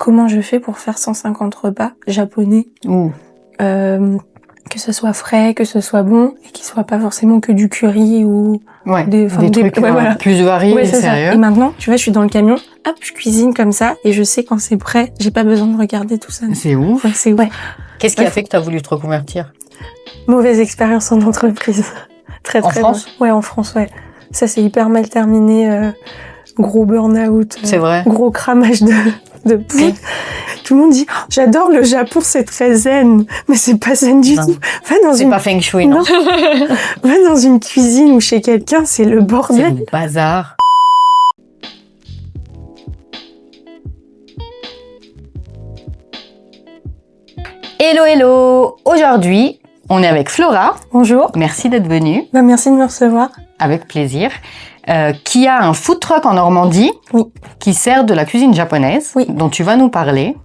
comment je fais pour faire 150 repas japonais. Que ce soit frais, que ce soit bon, et qu'il soit pas forcément que du curry ou des trucs plus variés et sérieux. Ça. Et maintenant, tu vois, je suis dans le camion, hop, je cuisine comme ça, et je sais quand c'est prêt, j'ai pas besoin de regarder tout ça. C'est ouf. Ouais, c'est ouf. Qu'est-ce qui a fait que t'as voulu te reconvertir? Mauvaise expérience en entreprise. Très en France? Ouais, en France, ouais. Ça s'est hyper mal terminé, gros burn-out. C'est vrai. Gros cramage de poudre. Tout le monde dit « J'adore le Japon, c'est très zen ». Mais c'est pas zen du tout. C'est pas feng shui, non. Va dans une cuisine ou chez quelqu'un, c'est le bordel. C'est le bazar. Hello, hello. Aujourd'hui, on est avec Flora. Bonjour. Merci d'être venue. Merci de me recevoir. Avec plaisir. Qui a un food truck en Normandie qui sert de la cuisine japonaise, dont tu vas nous parler.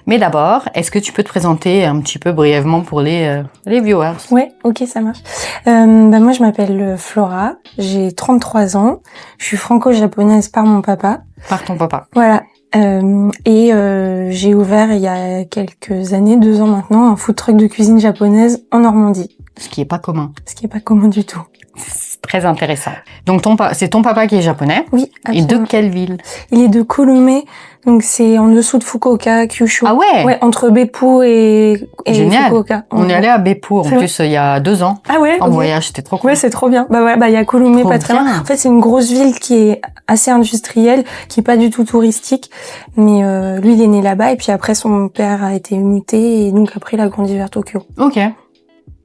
Mais d'abord, est-ce que tu peux te présenter un petit peu brièvement pour les viewers? Ouais, ok, ça marche. Moi, je m'appelle Flora, j'ai 33 ans, je suis franco-japonaise par mon papa. Par ton papa. Voilà. J'ai ouvert il y a quelques années, 2 ans maintenant, un food truck de cuisine japonaise en Normandie. Ce qui est pas commun. Ce qui est pas commun du tout. C'est très intéressant. Donc c'est ton papa qui est japonais? Oui, absolument. Et de quelle ville? Il est de Kolomé, donc c'est en dessous de Fukuoka, Kyushu. Ah ouais? Ouais, entre Beppu et Génial. Fukuoka. On est allé à Beppu en plus il y a 2 ans. Ah ouais? En voyage, c'était trop cool. Ouais, c'est trop bien. Il y a Kolomé pas très loin. En fait, c'est une grosse ville qui est assez industrielle, qui est pas du tout touristique. Mais lui, il est né là-bas et puis après, son père a été muté et donc après, il a grandi vers Tokyo. Ok.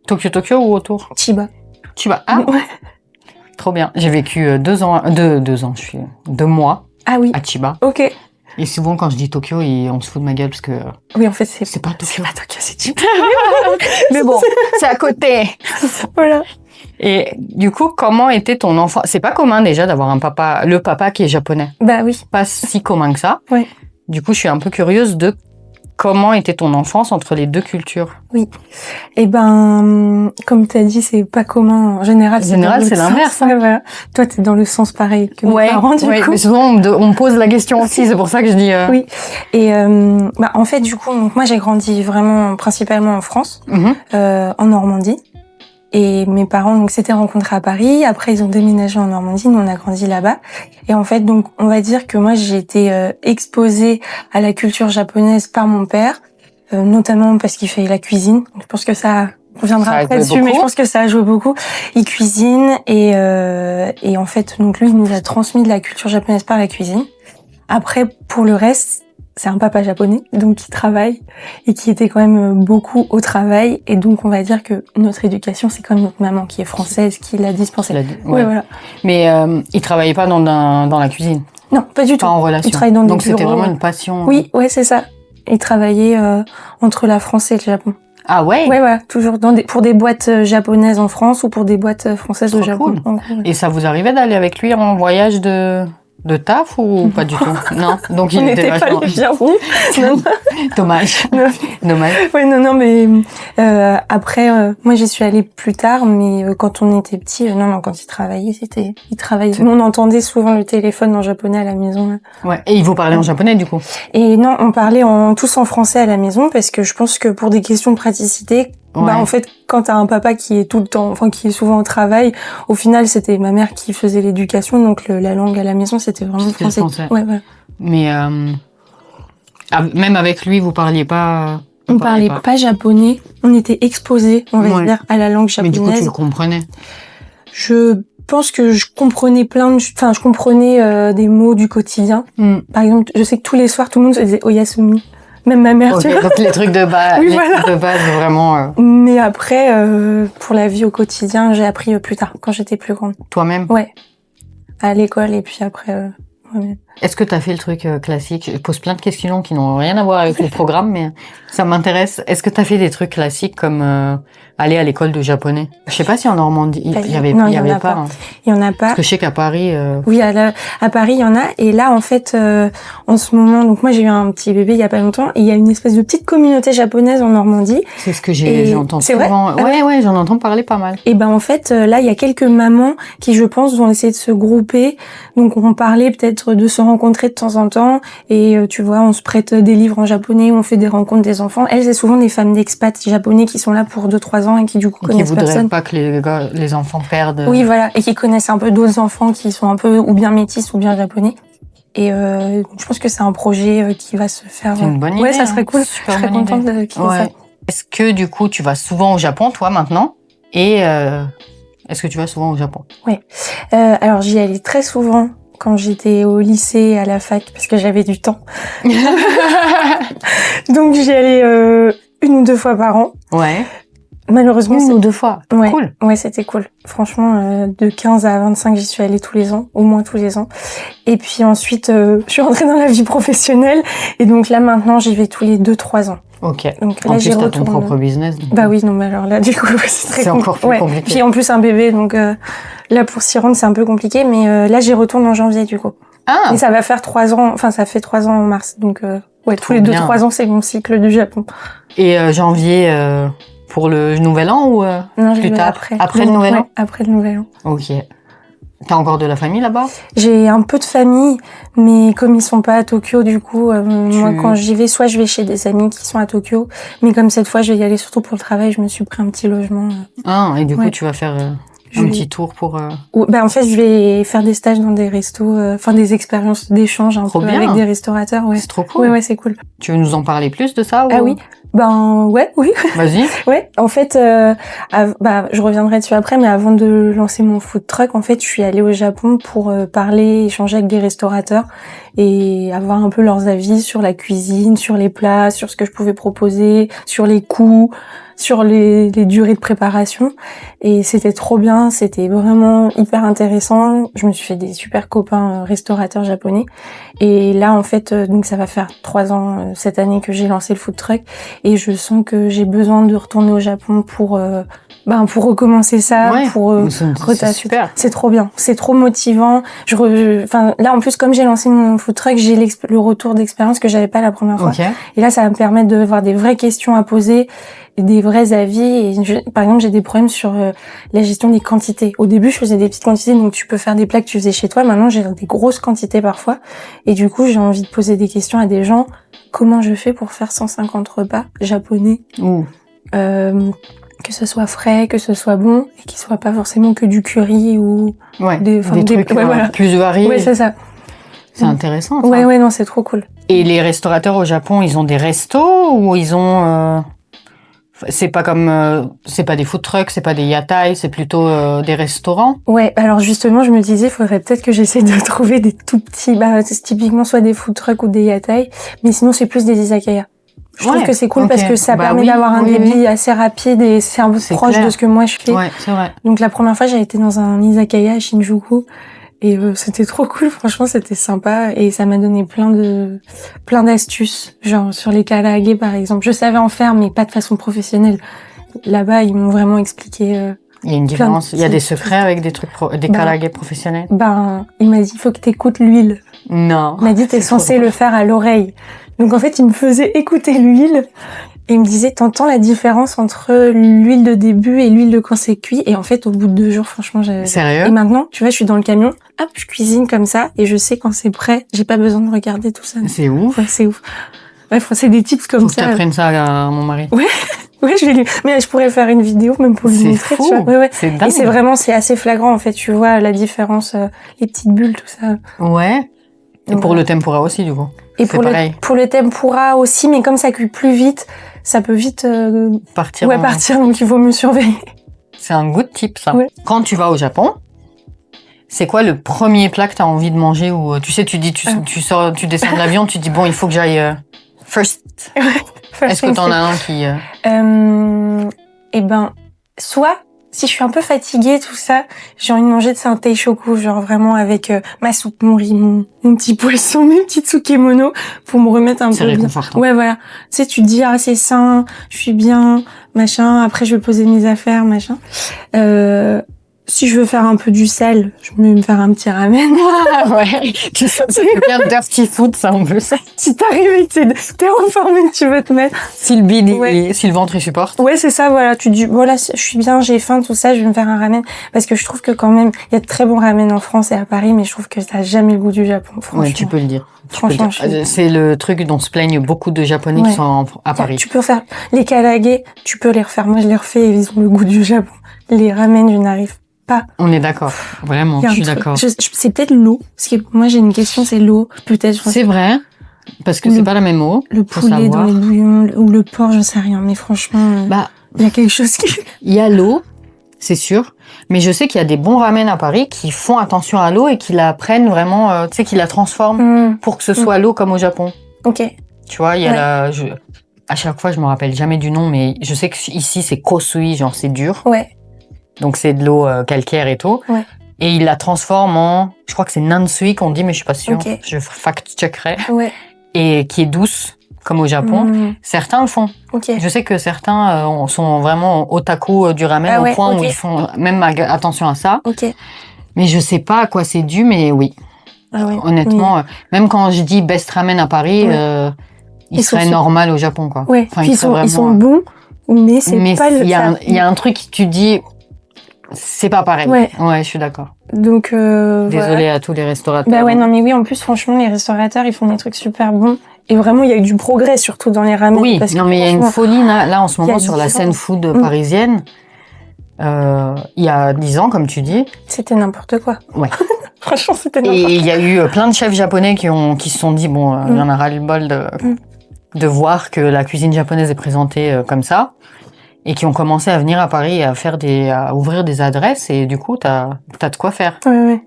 Tokyo ou autour? Chiba. Ah ouais. Trop bien. J'ai vécu 2 ans, 2 mois à Chiba. Ok. Et souvent, quand je dis Tokyo, on se fout de ma gueule parce que... Oui, en fait, c'est pas Tokyo. C'est pas Tokyo, c'est Chiba. Mais bon, c'est à côté. Voilà. Et du coup, comment était ton enfant? C'est pas commun déjà d'avoir le papa qui est japonais. Bah oui. Pas si commun que ça. Oui. Du coup, je suis un peu curieuse de comment était ton enfance entre les deux cultures? Oui. Comme tu as dit, c'est pas commun. En général, c'est l'inverse. Ouais, voilà. Toi, t'es dans le sens pareil que mes parents, du coup. Mais souvent, on me pose la question aussi. C'est pour ça que je dis... Oui. Et en fait, du coup, donc, moi, j'ai grandi vraiment principalement en France, en Normandie. Et mes parents donc s'étaient rencontrés à Paris. Après, ils ont déménagé en Normandie. Nous, on a grandi là-bas. Et en fait, donc, on va dire que moi, j'ai été exposée à la culture japonaise par mon père, notamment parce qu'il fait la cuisine. Donc, je pense que ça reviendra après dessus, mais je pense que ça a joué beaucoup. Il cuisine et en fait, donc lui, il nous a transmis de la culture japonaise par la cuisine. Après, pour le reste, c'est un papa japonais, donc qui travaille et qui était quand même beaucoup au travail. Et donc, on va dire que notre éducation, c'est quand même notre maman qui est française, qui l'a dispensée. Ouais, voilà. Mais il travaillait pas dans la cuisine? Non, pas du tout. Pas en relation. Il travaille dans des bureaux. Donc, c'était vraiment une passion. Oui, ouais, c'est ça. Il travaillait entre la France et le Japon. Ah ouais? Ouais, voilà. Toujours pour des boîtes japonaises en France ou pour des boîtes françaises au Japon. Cool. Et ça vous arrivait d'aller avec lui en voyage de taf ou pas du tout? Non. Donc il était vachement... pas les bienvenus. Dommage. Dommage. Ouais, non, mais après, moi j'y suis allée plus tard, mais quand on était petit, quand il travaillait, il travaillait. On entendait souvent le téléphone en japonais à la maison. Ouais. Et il vous parlait en japonais du coup? Et non, on parlait tous en français à la maison parce que je pense que pour des questions de praticité, en fait, quand t'as un papa qui est tout le temps, qui est souvent au travail, au final, c'était ma mère qui faisait l'éducation, donc la langue à la maison, c'était vraiment français. Ouais, voilà. Mais même avec lui, vous parliez pas... On parlait pas japonais. On était exposés, on va dire, à la langue japonaise. Mais du coup, tu le comprenais? Je pense que je comprenais je comprenais des mots du quotidien. Par exemple, je sais que tous les soirs, tout le monde se disait oyasumi. Même ma mère, tu vois. Donc les trucs de base, trucs de base vraiment. Mais après, pour la vie au quotidien, j'ai appris plus tard, quand j'étais plus grande. Toi-même? Ouais. À l'école et puis après. Est-ce que tu as fait le truc classique? Je pose plein de questions qui n'ont rien à voir avec le programme, mais ça m'intéresse. Est-ce que tu as fait des trucs classiques comme aller à l'école de japonais? Je sais pas si en Normandie il y avait pas. Hein. Il y en a pas. Parce que je sais qu'à Paris. Oui, à Paris il y en a. Et là en fait, en ce moment, donc moi j'ai eu un petit bébé il y a pas longtemps. Et il y a une espèce de petite communauté japonaise en Normandie. C'est ce que j'entends souvent. Ouais, j'en entends parler pas mal. Et en fait, là il y a quelques mamans qui, je pense, vont essayer de se grouper. Donc on parlait peut-être de rencontrer de temps en temps et tu vois, on se prête des livres en japonais, on fait des rencontres des enfants. Elles, c'est souvent des femmes d'expats japonais qui sont là pour 2-3 ans et qui du coup connaissent personne. Qui voudraient pas que les enfants perdent. Oui, voilà, et qui connaissent un peu d'autres enfants qui sont un peu ou bien métis ou bien japonais. Et je pense que c'est un projet qui va se faire. C'est une bonne idée. Ouais, ça serait cool. Super je serais contente de créer ça. Est-ce que du coup tu vas souvent au Japon, toi, maintenant? Et est-ce que tu vas souvent au Japon? Oui. Alors j'y allais très souvent quand j'étais au lycée, à la fac, parce que j'avais du temps. Donc j'y allais 1 ou 2 fois par an. Ouais. Malheureusement, 1 ou 2 fois. Ouais. Cool. Ouais, c'était cool. Franchement, de 15 à 25, j'y suis allée tous les ans, au moins tous les ans. Et puis ensuite, je suis rentrée dans la vie professionnelle. Et donc là, maintenant, j'y vais tous les 2-3 ans. Ok. Donc en là, plus, t'as ton propre business. Donc... Bah oui, non, mais alors là, du coup, c'est très encore plus compliqué. Puis en plus, un bébé, donc là, pour s'y rendre, c'est un peu compliqué. Mais là, j'y retourne en janvier, du coup. Ah. Et ça va faire 3 ans, enfin, ça fait 3 ans en mars. Donc, ouais, tous les 2-3 ans, c'est mon cycle du Japon. Et janvier... pour le nouvel an ou non, plus tard après le nouvel an? Après le nouvel an. Ok. T'as encore de la famille là-bas? J'ai un peu de famille, mais comme ils sont pas à Tokyo, du coup, moi quand j'y vais, soit je vais chez des amis qui sont à Tokyo, mais comme cette fois je vais y aller surtout pour le travail, je me suis pris un petit logement. Ah, et du coup tu vas faire un petit tour pour... Ben en fait je vais faire des stages dans des restos, enfin des expériences d'échange un peu avec des restaurateurs. Ouais. C'est trop cool. Ouais, c'est cool. Tu veux nous en parler plus de ça ou... Ah oui. Ben ouais, oui. Vas-y. Ouais, en fait, je reviendrai dessus après, mais avant de lancer mon food truck, en fait, je suis allée au Japon pour parler, échanger avec des restaurateurs et avoir un peu leurs avis sur la cuisine, sur les plats, sur ce que je pouvais proposer, sur les coûts, sur les durées de préparation. Et c'était trop bien, c'était vraiment hyper intéressant. Je me suis fait des super copains restaurateurs japonais. Et là, en fait, donc ça va faire 3 ans cette année que j'ai lancé le food truck. Et je sens que j'ai besoin de retourner au Japon pour recommencer ça, pour retasser. C'est trop bien, c'est trop motivant. Enfin là en plus comme j'ai lancé mon food truck, j'ai le retour d'expérience que j'avais pas la première fois. Okay. Et là ça va me permettre de avoir des vraies questions à poser, des vrais avis. Et par exemple j'ai des problèmes sur la gestion des quantités. Au début je faisais des petites quantités, donc tu peux faire des plats que tu faisais chez toi. Maintenant j'ai des grosses quantités parfois. Et du coup j'ai envie de poser des questions à des gens. Comment je fais pour faire 150 repas japonais? Que ce soit frais, que ce soit bon, et qu'il soit pas forcément que du curry ou des trucs plus variés. Ouais, c'est ça. C'est intéressant. Ça. Ouais, non, c'est trop cool. Et les restaurateurs au Japon, ils ont des restos ou ils ont c'est pas comme c'est pas des food trucks, c'est pas des yatai, c'est plutôt des restaurants. Ouais, alors justement, je me disais, il faudrait peut-être que j'essaie de trouver des tout petits, c'est typiquement soit des food trucks ou des yatai, mais sinon c'est plus des izakaya. Je trouve que c'est cool parce que ça permet d'avoir un débit assez rapide et c'est un peu proche de ce que moi je fais. Ouais, c'est vrai. Donc la première fois, j'ai été dans un izakaya à Shinjuku et c'était trop cool, franchement, c'était sympa et ça m'a donné plein d'astuces, genre sur les karaage par exemple. Je savais en faire mais pas de façon professionnelle. Là-bas, ils m'ont vraiment expliqué il y a une différence, il y a des secrets avec des trucs des karaage professionnels. Il m'a dit il faut que t'écoutes l'huile. Non. Il m'a dit t'es censé le faire à l'oreille. Donc en fait, il me faisait écouter l'huile et il me disait t'entends la différence entre l'huile de début et l'huile de quand c'est cuit. Et en fait, au bout de 2 jours, franchement, Sérieux? Et maintenant, tu vois, je suis dans le camion, hop, je cuisine comme ça et je sais quand c'est prêt. J'ai pas besoin de regarder tout ça. C'est ouf. Ouais, c'est ouf. Ouais, c'est des tips comme ça. Faut que t'apprennes ça à mon mari. Ouais. Ouais, mais je pourrais faire une vidéo même pour lui montrer. Fou. Tu vois. Ouais. C'est dingue. Et c'est assez flagrant en fait. Tu vois la différence, les petites bulles, tout ça. Ouais. Et pour le tempura aussi, du coup. Et pour le tempura aussi, mais comme ça cuit plus vite, ça peut vite partir. Ouais, partir, donc il vaut mieux surveiller. C'est un good tip, ça. Ouais. Quand tu vas au Japon, c'est quoi le premier plat que t'as envie de manger ou tu sais, tu descends de l'avion, tu dis bon, il faut que j'aille first. Est-ce que t'en as un qui soit si je suis un peu fatiguée, tout ça, j'ai envie de manger de un teishoku, genre vraiment avec ma soupe, mon riz, mon petit poisson, mes petits tsukemono, pour me remettre un peu bien. Réconfortant. Ouais, voilà. Tu sais, tu te dis, c'est sain, je suis bien, machin, après je vais poser mes affaires, machin. si je veux faire un peu du sel, je vais me faire un petit ramen. Ouais. Ça fait bien dirty food, ça, en plus. Si t'arrives et que t'es reformé, tu veux te mettre. Si le bide, si le ventre, il supporte. Ouais, c'est ça, voilà. Tu dis, voilà, je suis bien, j'ai faim, tout ça, je vais me faire un ramen. Parce que je trouve que quand même, il y a de très bons ramen en France et à Paris, mais je trouve que ça a jamais le goût du Japon, franchement. Ouais, tu peux le dire. Franchement, c'est le truc dont se plaignent beaucoup de Japonais qui sont à Paris. Tu peux faire les karage, tu peux les refaire. Moi, je les refais et ils ont le goût du Japon. Les ramen, je n'arrive pas. On est d'accord. Vraiment, je suis d'accord. C'est peut-être l'eau. Parce que moi, j'ai une question, c'est l'eau. Peut-être. C'est vrai. Parce que c'est pas la même eau. Le poulet dans les bouillons, ou le porc, je sais rien. Mais franchement, il y a quelque chose qui... Il y a l'eau, c'est sûr. Mais je sais qu'il y a des bons ramen à Paris qui font attention à l'eau et qui la prennent vraiment, tu sais, qui la transforment pour que ce soit l'eau comme au Japon. Ok. Tu vois, il y a à chaque fois, je me rappelle jamais du nom, mais je sais que ici, c'est kosui, genre c'est dur. Ouais. Donc c'est de l'eau calcaire et tout. Ouais. Et ils la transforment en, je crois que c'est nansui qu'on dit, mais je suis pas sûre. Okay. Je fact-checkerai. Ouais. Et qui est douce, comme au Japon. Certains le font. Okay. Je sais que certains sont vraiment otaku du ramen au point où ils font même attention à ça. Okay. Mais je sais pas à quoi c'est dû, mais oui. Ah ouais. Honnêtement, même quand je dis best ramen à Paris, il serait normal au Japon, quoi. Ouais. Enfin, ils sont bons, mais c'est pas le... Il y a un truc, tu dis, c'est pas pareil. Ouais, je suis d'accord. Donc, désolée à tous les restaurateurs. Bah ouais, non, mais oui, en plus, franchement, les restaurateurs, ils font des trucs super bons. Et vraiment, il y a eu du progrès, surtout dans les ramen. Oui, non, mais il y a une folie, là, en ce moment, sur la scène food parisienne. Il y a 10 ans, comme tu dis. C'était n'importe quoi. Ouais. Franchement, c'était n'importe quoi. Et il y a eu plein de chefs japonais qui se sont dit, bon, il y en a ras-le-bol de voir que la cuisine japonaise est présentée comme ça. Et qui ont commencé à venir à Paris et à ouvrir des adresses. Et du coup, t'as de quoi faire. Ouais.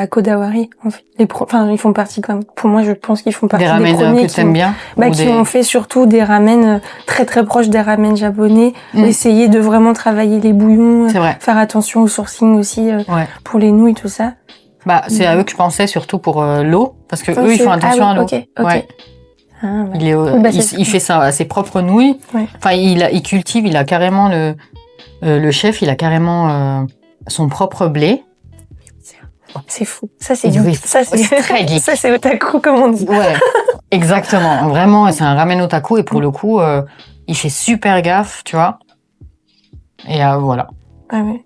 Kodawari, en fait. Ils font partie pour moi, je pense qu'ils font partie des premiers. Des ramen que t'aimes bien? Qui ont fait surtout des ramen très très proches des ramen japonais. Essayer de vraiment travailler les bouillons. C'est vrai. Faire attention au sourcing aussi, pour les nouilles, tout ça. C'est à eux que je pensais surtout pour l'eau. Parce que eux, ils font attention à l'eau. Ok. Ouais. Ah, ouais. Il fait ça à ses propres nouilles. Ouais. Enfin, il cultive, il a carrément le chef, il a carrément son propre blé. C'est fou. Ça, c'est très geek. Ça, c'est otaku, comme on dit. Ouais, exactement. Vraiment, c'est un ramen otaku et pour le coup, il fait super gaffe, tu vois. Et voilà. Ah ouais.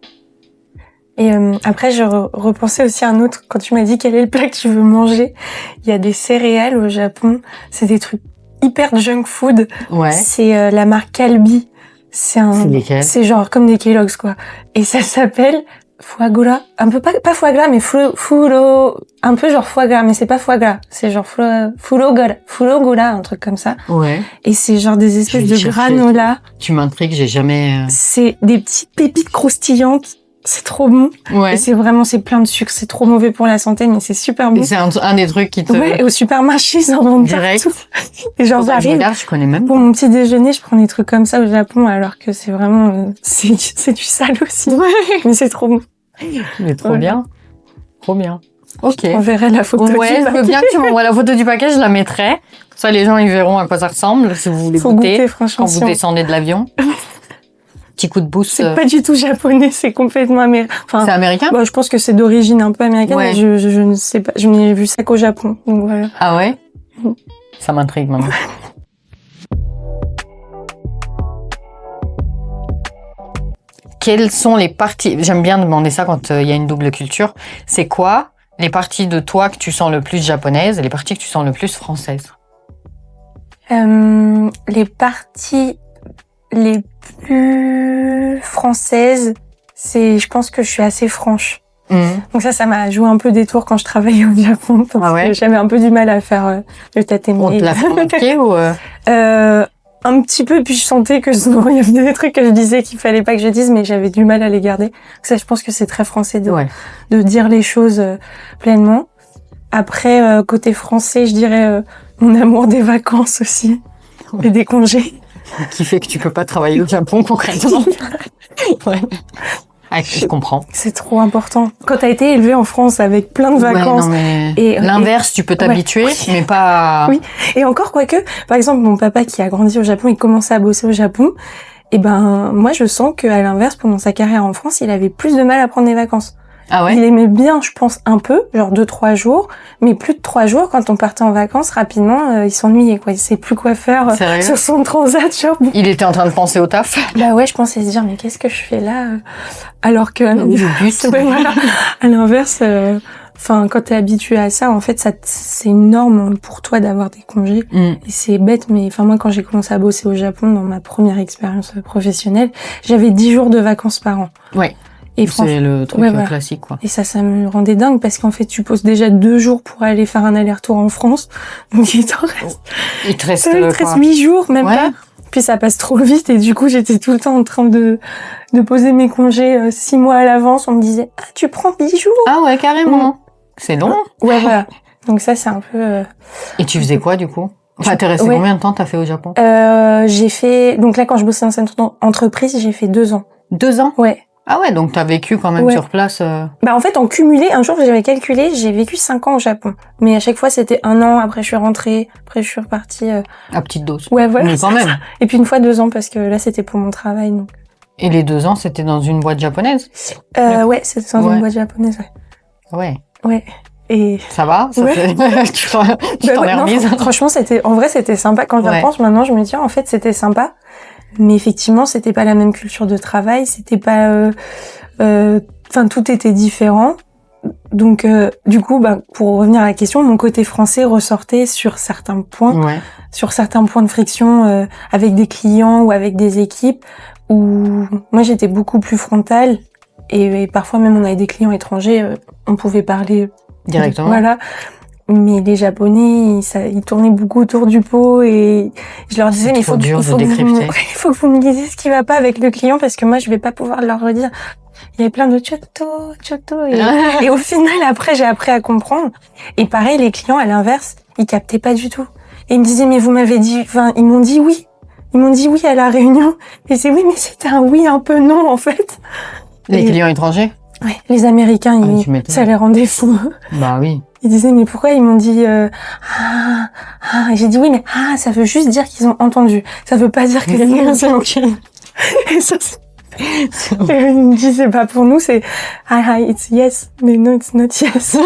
Et après, je repensais aussi à un autre. Quand tu m'as dit quel est le plat que tu veux manger, il y a des céréales au Japon. C'est des trucs hyper junk food. Ouais. C'est la marque Calbee. C'est lesquels? C'est genre comme des Kellogg's, quoi. Et ça s'appelle foie gras. Un peu pas foie gras, mais un peu genre foie gras, mais c'est pas foie gras. C'est genre furogola, un truc comme ça. Ouais. Et c'est genre des espèces de granola. Tu m'intrigues, j'ai jamais... C'est des petites pépites croustillantes. C'est trop bon. Ouais. Et c'est plein de sucre. C'est trop mauvais pour la santé, mais c'est super bon. Et c'est un des trucs qui te... Ouais, et au supermarché, ils en vendent partout. Et genre, j'arrive. Je connais même pas. Pour mon petit déjeuner, je prends des trucs comme ça au Japon, alors que c'est vraiment, c'est du sale aussi. Ouais. Mais c'est trop bon. Mais trop bien. Trop bien. Ok. On verrait la photo du paquet. Je veux bien que tu m'envoies la photo du paquet, je la mettrai. Ça, les gens, ils verront à quoi ça ressemble, si vous voulez goûter franchement, quand vous descendez de l'avion. Petit coup de boost. C'est pas du tout japonais, c'est complètement américain. Enfin, c'est américain? Je pense que c'est d'origine un peu américaine, mais je ne sais pas. Je n'ai vu ça qu'au Japon, donc voilà. Ah ouais? Ça m'intrigue, maman. Quelles sont les parties... J'aime bien demander ça quand il y a une double culture. C'est quoi les parties de toi que tu sens le plus japonaise et les parties que tu sens le plus française? Les parties les plus françaises, je pense que je suis assez franche. Donc ça m'a joué un peu des tours quand je travaillais au Japon. Parce que j'avais un peu du mal à faire le tatemi. On te l'a fait ou un petit peu, puis je sentais que souvent il y avait des trucs que je disais qu'il fallait pas que je dise, mais j'avais du mal à les garder. Donc ça, je pense que c'est très français de dire les choses pleinement. Après, côté français, je dirais mon amour des vacances aussi et des congés. Qui fait que tu peux pas travailler au Japon concrètement. Ouais. Ah, je comprends. C'est trop important. Quand t'as été élevé en France avec plein de vacances. Ouais, non, mais et l'inverse, tu peux t'habituer, mais pas... Oui. Et encore, quoique, par exemple, mon papa qui a grandi au Japon, il commençait à bosser au Japon. Et ben, moi, je sens qu'à l'inverse, pendant sa carrière en France, il avait plus de mal à prendre des vacances. Ah ouais? Il aimait bien, je pense, un peu, genre 2-3 jours, mais plus de 3 jours, quand on partait en vacances, rapidement, il s'ennuyait, quoi. Il savait plus quoi faire sur son transat, genre. Il était en train de penser au taf? Bah ouais, je pensais se dire, mais qu'est-ce que je fais là? Alors que, Le but. ouais, voilà. À l'inverse, enfin, quand t'es habitué à ça, en fait, c'est une norme pour toi d'avoir des congés. Et c'est bête, mais enfin, moi, quand j'ai commencé à bosser au Japon, dans ma première expérience professionnelle, j'avais 10 jours de vacances par an. Ouais. Et c'est le truc classique, quoi. Et ça me rendait dingue parce qu'en fait, tu poses déjà 2 jours pour aller faire un aller-retour en France. Donc, il te reste 8 jours, même pas. Puis ça passe trop vite et du coup, j'étais tout le temps en train de poser mes congés 6 mois à l'avance. On me disait, ah, tu prends 10 jours? Ah ouais, carrément. C'est long. Ouais, voilà. Donc ça, c'est un peu... Et tu faisais quoi, du coup? Enfin, t'es resté combien de temps t'as fait au Japon? J'ai fait... Donc là, quand je bossais dans cette entreprise, j'ai fait 2 ans. 2 ans? Ouais. Ah ouais, donc t'as vécu quand même sur place. Bah en fait, en cumulé, un jour j'avais calculé, j'ai vécu 5 ans au Japon. Mais à chaque fois c'était 1 an, après je suis rentrée, après je suis repartie. À petite dose. Ouais, voilà. Mais quand même. Et puis une fois 2 ans parce que là c'était pour mon travail. Donc. Et les 2 ans c'était dans une boîte japonaise? Ouais, c'était dans une boîte japonaise, ouais. Ouais. Ouais. Et... Ça va? Ça fait... tu t'en es remise? Non, franchement, en vrai c'était sympa. Quand je repense maintenant, je me dis en fait c'était sympa. Mais effectivement, c'était pas la même culture de travail, c'était pas... Enfin, tout était différent. Donc, du coup, bah, pour revenir à la question, mon côté français ressortait sur certains points, sur certains points de friction avec des clients ou avec des équipes où moi j'étais beaucoup plus frontale et parfois même on avait des clients étrangers, on pouvait parler directement. Voilà. Mais les Japonais, ils tournaient beaucoup autour du pot et je leur disais, mais il faut que vous me disiez ce qui va pas avec le client parce que moi, je vais pas pouvoir leur redire. Il y avait plein de choto. Et au final, après, j'ai appris à comprendre. Et pareil, les clients, à l'inverse, ils captaient pas du tout. Et ils me disaient, mais vous m'avez dit, enfin, ils m'ont dit oui. Ils m'ont dit oui à la réunion. Et c'est oui, mais c'était un oui un peu non, en fait. Les clients étrangers? Ouais, les Américains, ça les rendait fous. Bah oui. Ils disaient, mais pourquoi ils m'ont dit j'ai dit oui, mais ça veut juste dire qu'ils ont entendu. Ça veut pas dire que quelqu'un s'est moqué. Et ça, ils me disent, c'est pas pour nous, c'est it's yes, mais no, it's not yes.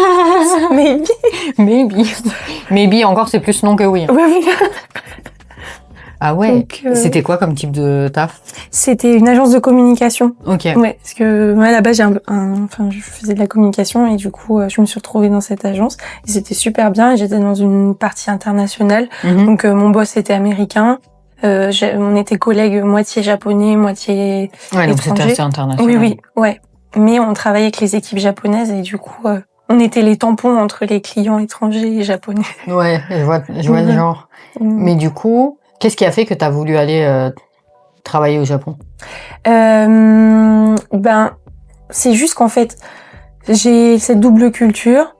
Maybe, encore, c'est plus non que oui. Oui. Ah ouais. Donc, c'était quoi comme type de taf? C'était une agence de communication. Ok. Ouais, parce que moi, à la base, je faisais de la communication et du coup, je me suis retrouvée dans cette agence. Et c'était super bien. J'étais dans une partie internationale. Donc, mon boss était américain. On était collègues moitié japonais, moitié étrangers. Donc c'était assez international. Oui, ouais. Mais on travaillait avec les équipes japonaises et du coup, on était les tampons entre les clients étrangers et japonais. Ouais, je vois le genre. Mais du coup, qu'est-ce qui a fait que tu as voulu aller travailler au Japon? C'est juste qu'en fait, j'ai cette double culture.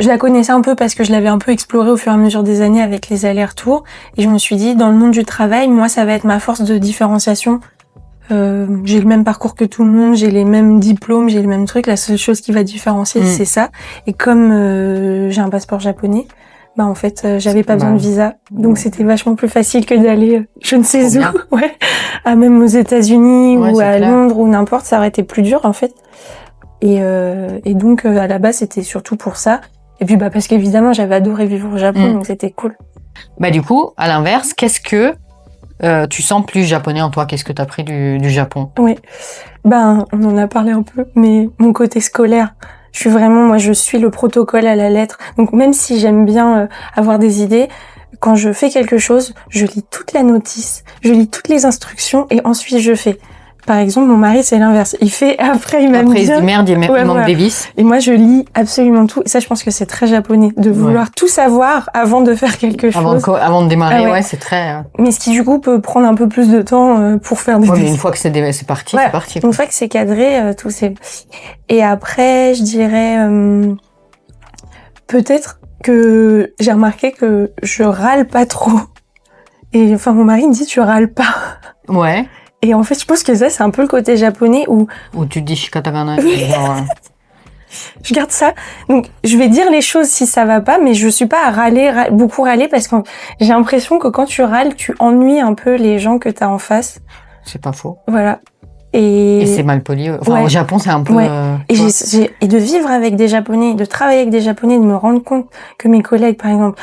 Je la connaissais un peu parce que je l'avais un peu explorée au fur et à mesure des années avec les allers-retours. Et je me suis dit, dans le monde du travail, moi, ça va être ma force de différenciation. J'ai le même parcours que tout le monde, j'ai les mêmes diplômes, j'ai le même truc. La seule chose qui va différencier, c'est ça. Et comme j'ai un passeport japonais, bah en fait, j'avais pas besoin de visa. Donc c'était vachement plus facile que d'aller je ne sais où, même aux États-Unis ou à Londres ou n'importe, ça aurait été plus dur en fait. Et donc à la base, c'était surtout pour ça. Et puis parce qu'évidemment, j'avais adoré vivre au Japon, donc c'était cool. Bah du coup, à l'inverse, qu'est-ce que tu sens plus japonais en toi? Qu'est-ce que t'as pris du Japon? Oui, on en a parlé un peu, mais mon côté scolaire, je suis le protocole à la lettre. Donc même si j'aime bien avoir des idées, quand je fais quelque chose, je lis toute la notice, je lis toutes les instructions et ensuite je fais. Par exemple, mon mari, c'est l'inverse. Il fait, après, il se dit merde, il manque des vis. Et moi, je lis absolument tout. Et ça, je pense que c'est très japonais, de vouloir tout savoir avant de faire quelque chose. Avant de démarrer, c'est très... Mais ce qui, du coup, peut prendre un peu plus de temps pour faire des... mais une fois que c'est parti, c'est parti. Une fois que c'est cadré, tout c'est... Et après, je dirais... peut-être que j'ai remarqué que je râle pas trop. Et enfin, mon mari me dit, tu râles pas. Ouais. Et en fait, je pense que ça, c'est un peu le côté japonais où tu dis shikatagana. Je garde ça. Donc, je vais dire les choses si ça va pas, mais je suis pas à beaucoup râler parce que j'ai l'impression que quand tu râles, tu ennuies un peu les gens que t'as en face. C'est pas faux. Voilà. Et c'est mal poli. Enfin, au Japon, c'est un peu... Et de vivre avec des Japonais, de travailler avec des Japonais, de me rendre compte que mes collègues, par exemple,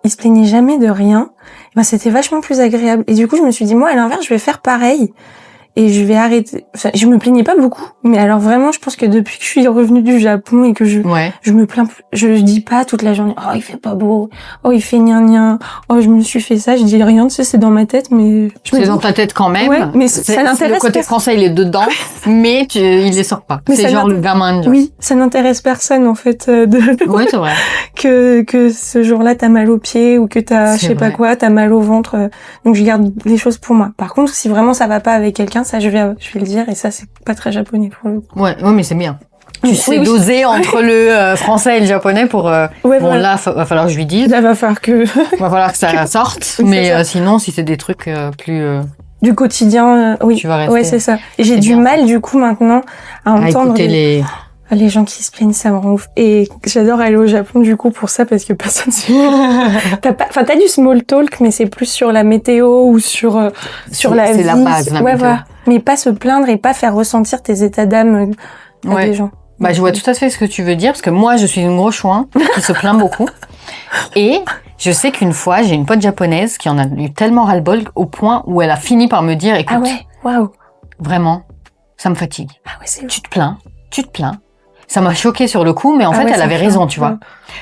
ils se plaignaient jamais de rien, ben, c'était vachement plus agréable. Et du coup, je me suis dit, moi, à l'inverse, je vais faire pareil. Et je vais arrêter. Enfin, je me plaignais pas beaucoup. Mais alors vraiment, je pense que depuis que je suis revenue du Japon et que je me plains plus, je dis pas toute la journée, oh, il fait pas beau, oh, il fait gna, oh, je me suis fait ça, je dis rien, tu sais, c'est dans ma tête, mais c'est dans ta tête quand même. Ouais, mais ça n'intéresse le côté français, il est dedans, mais il les sort pas. C'est genre le gamin indien. Oui, ça n'intéresse personne, en fait, Oui, c'est vrai. que ce jour-là, t'as mal aux pieds ou que t'as, je sais pas quoi, t'as mal au ventre. Donc, je garde les choses pour moi. Par contre, si vraiment ça va pas avec quelqu'un, ça, je vais le dire, et ça, c'est pas très japonais pour le coup. Ouais, mais c'est bien. Tu sais doser entre le français et le japonais pour, là, va falloir que je lui dise. Là, va falloir que ça sorte. Mais sinon, si c'est des trucs plus, du quotidien, oui. Tu vas rester. Ouais, c'est ça. Et j'ai du mal, du coup, maintenant, à entendre écouter les gens qui se plaignent, ça me rend ouf. Et j'adore aller au Japon, du coup, pour ça, parce que personne t'as du small talk, mais c'est plus sur la météo ou sur la vie. C'est la base, la météo. Voilà. Mais pas se plaindre et pas faire ressentir tes états d'âme à des gens. Bah, je vois tout à fait ce que tu veux dire, parce que moi, je suis une grosse chouin qui se plaint beaucoup. Et je sais qu'une fois, j'ai une pote japonaise qui en a eu tellement ras-le-bol au point où elle a fini par me dire, écoute, vraiment, ça me fatigue. Ah ouais, c'est tu te plains. Ça m'a choquée sur le coup, mais en fait, elle avait raison, tu vois.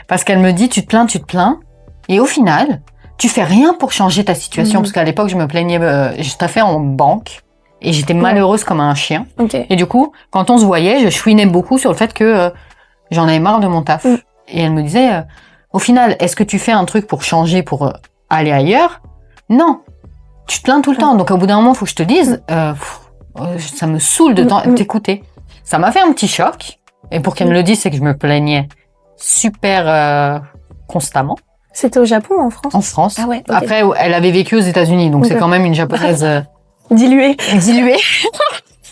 Parce qu'elle me dit, tu te plains, et au final, tu fais rien pour changer ta situation, parce qu'à l'époque, je me plaignais, je taffais en banque, et j'étais malheureuse comme un chien. Okay. Et du coup, quand on se voyait, je chouinais beaucoup sur le fait que j'en avais marre de mon taf. Et elle me disait, au final, est-ce que tu fais un truc pour changer, pour aller ailleurs? Non. Tu te plains tout le temps. Donc, au bout d'un moment, il faut que je te dise, ça me saoule de t'écouter. Ça m'a fait un petit choc. Et pour qu'elle me le dise, c'est que je me plaignais super constamment. C'était au Japon ou en France? En France. Ah ouais, okay. Après, elle avait vécu aux États-Unis, donc c'est quand même une japonaise diluée.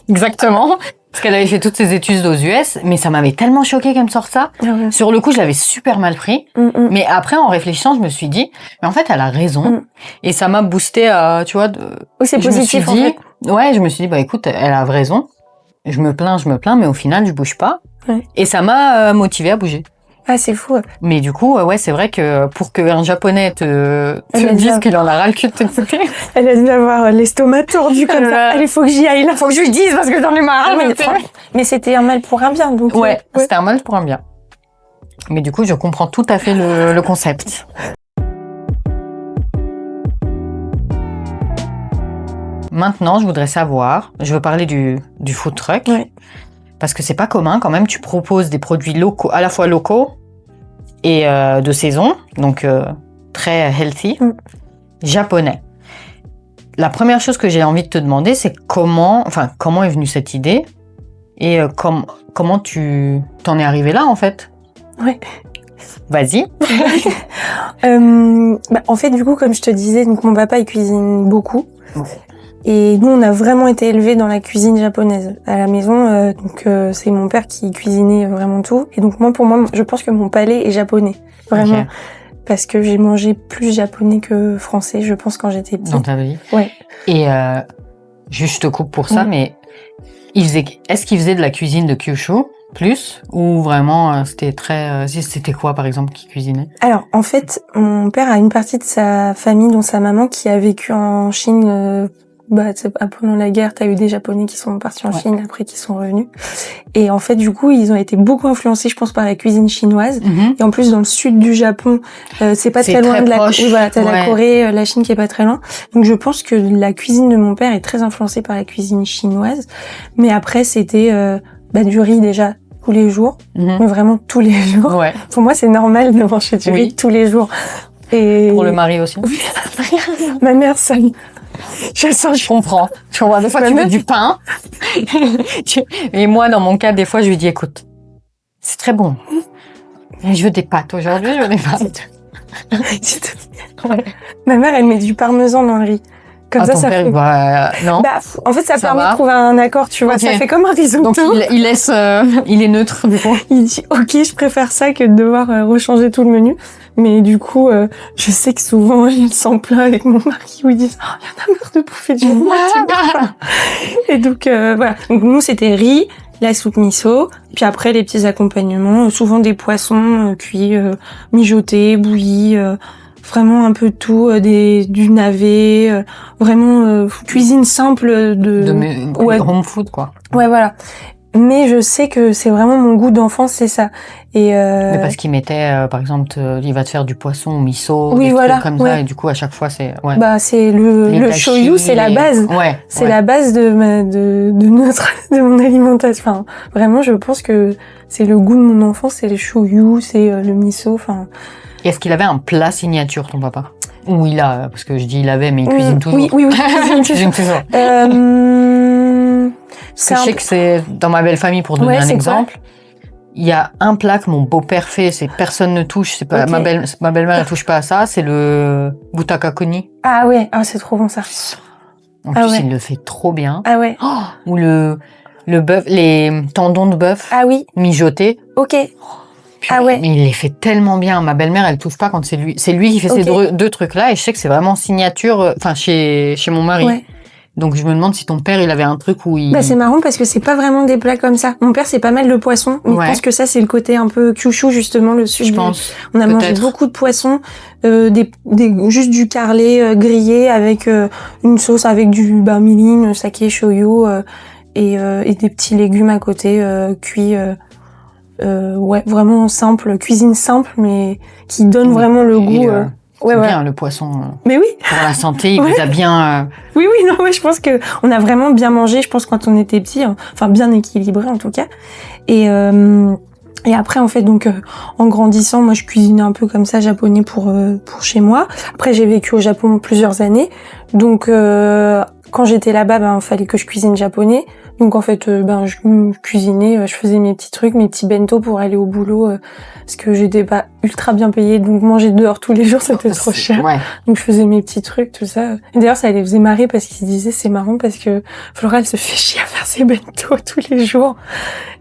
Exactement. Parce qu'elle avait fait toutes ses études aux US, mais ça m'avait tellement choquée qu'elle me sorte ça. Sur le coup, je l'avais super mal pris. Mais après, en réfléchissant, je me suis dit, mais en fait, elle a raison. Et ça m'a boosté, tu vois. C'est positif, en fait. Ouais, je me suis dit, bah écoute, elle a raison. Je me plains, mais au final, je bouge pas. Et ça m'a motivée à bouger. Ah, c'est fou. Mais du coup, c'est vrai que pour qu'un Japonais te dise qu'il en a ras le cul de t'écouter. Elle a dû avoir l'estomac tordu comme ça. Allez, faut que j'y aille là. Faut que je lui dise parce que j'en ai marre. Mais c'était un mal pour un bien, donc. Ouais, c'était un mal pour un bien. Mais du coup, je comprends tout à fait le concept. Maintenant, je voudrais savoir, je veux parler du food truck. Parce que c'est pas commun quand même, tu proposes des produits locaux, à la fois locaux et de saison, donc très healthy, japonais. La première chose que j'ai envie de te demander, c'est comment est venue cette idée et comment tu t'en es arrivé là en fait. Ouais. Vas-y. En fait, du coup, comme je te disais, donc mon papa il cuisine beaucoup. Et nous, on a vraiment été élevés dans la cuisine japonaise à la maison. Donc, c'est mon père qui cuisinait vraiment tout. Et donc, pour moi, je pense que mon palais est japonais. Vraiment. Okay. Parce que j'ai mangé plus japonais que français, je pense, quand j'étais petite. Dans ta vie? Ouais. Et juste, je te coupe pour ça, mais est-ce qu'il faisait de la cuisine de Kyushu plus? Ou vraiment, c'était quoi, par exemple, qui cuisinait? Alors, en fait, mon père a une partie de sa famille, dont sa maman, qui a vécu en Chine... pendant la guerre, t'as eu des Japonais qui sont partis en Chine, après qui sont revenus. Et en fait, du coup, ils ont été beaucoup influencés, je pense, par la cuisine chinoise. Et en plus, dans le sud du Japon, c'est pas très loin de la... Oui, voilà, t'as la Corée, la Chine qui est pas très loin. Donc, je pense que la cuisine de mon père est très influencée par la cuisine chinoise. Mais après, c'était du riz déjà tous les jours. Mais vraiment tous les jours. Ouais. Pour moi, c'est normal de manger du riz tous les jours. Et... Pour le mari aussi. Ma mère, ça... Je comprends. Des fois, tu veux du pain. Et moi, dans mon cas, des fois, je lui dis, écoute, c'est très bon. Je veux des pâtes aujourd'hui, je veux des pâtes. Ma mère, elle met du parmesan dans le riz. Comme ça père, fait... non. En fait, ça permet de trouver un accord, tu vois. Okay. Ça fait comme un risotto. Donc, il laisse, il est neutre, du coup. Il dit, ok, je préfère ça que de devoir rechanger tout le menu. Mais du coup, je sais que souvent, j'ai le sang plein avec mon mari où ils disent « Oh, il y en a marre de bouffer du riz. » Et donc, voilà. Donc, nous, c'était riz, la soupe miso, puis après, les petits accompagnements, souvent des poissons cuits, mijotés, bouillis, vraiment un peu de tout, du navet, vraiment cuisine simple ouais, home food, quoi. Ouais, voilà. Mais je sais que c'est vraiment mon goût d'enfance, c'est ça. Et mais parce qu'il mettait, par exemple, il va te faire du poisson au miso, oui, des voilà, trucs comme ça, et du coup, à chaque fois, c'est, ouais. Bah, c'est le shoyu, c'est la base. Ouais. C'est la base de mon alimentation. Enfin, vraiment, je pense que c'est le goût de mon enfance, c'est le shoyu, c'est le miso, enfin. Est-ce qu'il avait un plat signature, ton papa? Ou il a, parce que je dis il avait, mais il cuisine toujours. Oui, il cuisine toujours. Je sais que c'est dans ma belle famille, pour donner un exemple. Il y a un plat que mon beau-père fait, c'est personne ne touche, c'est pas ma belle-mère, elle touche pas à ça, c'est le butakakuni. Ah ouais, c'est trop bon ça. En plus, il le fait trop bien. Ah ouais. Oh, ou le bœuf, les tendons de bœuf. Ah oui. Mijotés. Ok. Ah ouais. Mais il les fait tellement bien. Ma belle-mère, elle touche pas quand c'est lui. C'est lui qui fait ces deux trucs-là, et je sais que c'est vraiment signature, enfin, chez mon mari. Ouais. Donc, je me demande si ton père, il avait un truc où il... Bah, c'est marrant parce que c'est pas vraiment des plats comme ça. Mon père, c'est pas mal de poissons. Mais je pense que ça, c'est le côté un peu kyushu, justement, le sud. Je pense. On a mangé beaucoup de poissons, juste du carlet grillé avec une sauce avec du mirin, saké, shoyu, et des petits légumes à côté, cuits, ouais, vraiment simple, cuisine simple, mais qui donne vraiment le goût. C'est bien le poisson. Mais oui. Pour la santé, il vous a bien. Oui, non, ouais, je pense que on a vraiment bien mangé. Je pense quand on était petits, enfin bien équilibré en tout cas. Et après en fait donc en grandissant, moi je cuisinais un peu comme ça japonais pour chez moi. Après j'ai vécu au Japon plusieurs années, donc quand j'étais là-bas, fallait que je cuisine japonais. Donc en fait, je cuisinais, je faisais mes petits trucs, mes petits bento pour aller au boulot, parce que j'étais pas ultra bien payée, donc manger dehors tous les jours c'était trop cher. Ouais. Donc je faisais mes petits trucs, tout ça. Et d'ailleurs ça les faisait marrer parce qu'ils disaient c'est marrant parce que Flora elle se fait chier à faire ses bento tous les jours.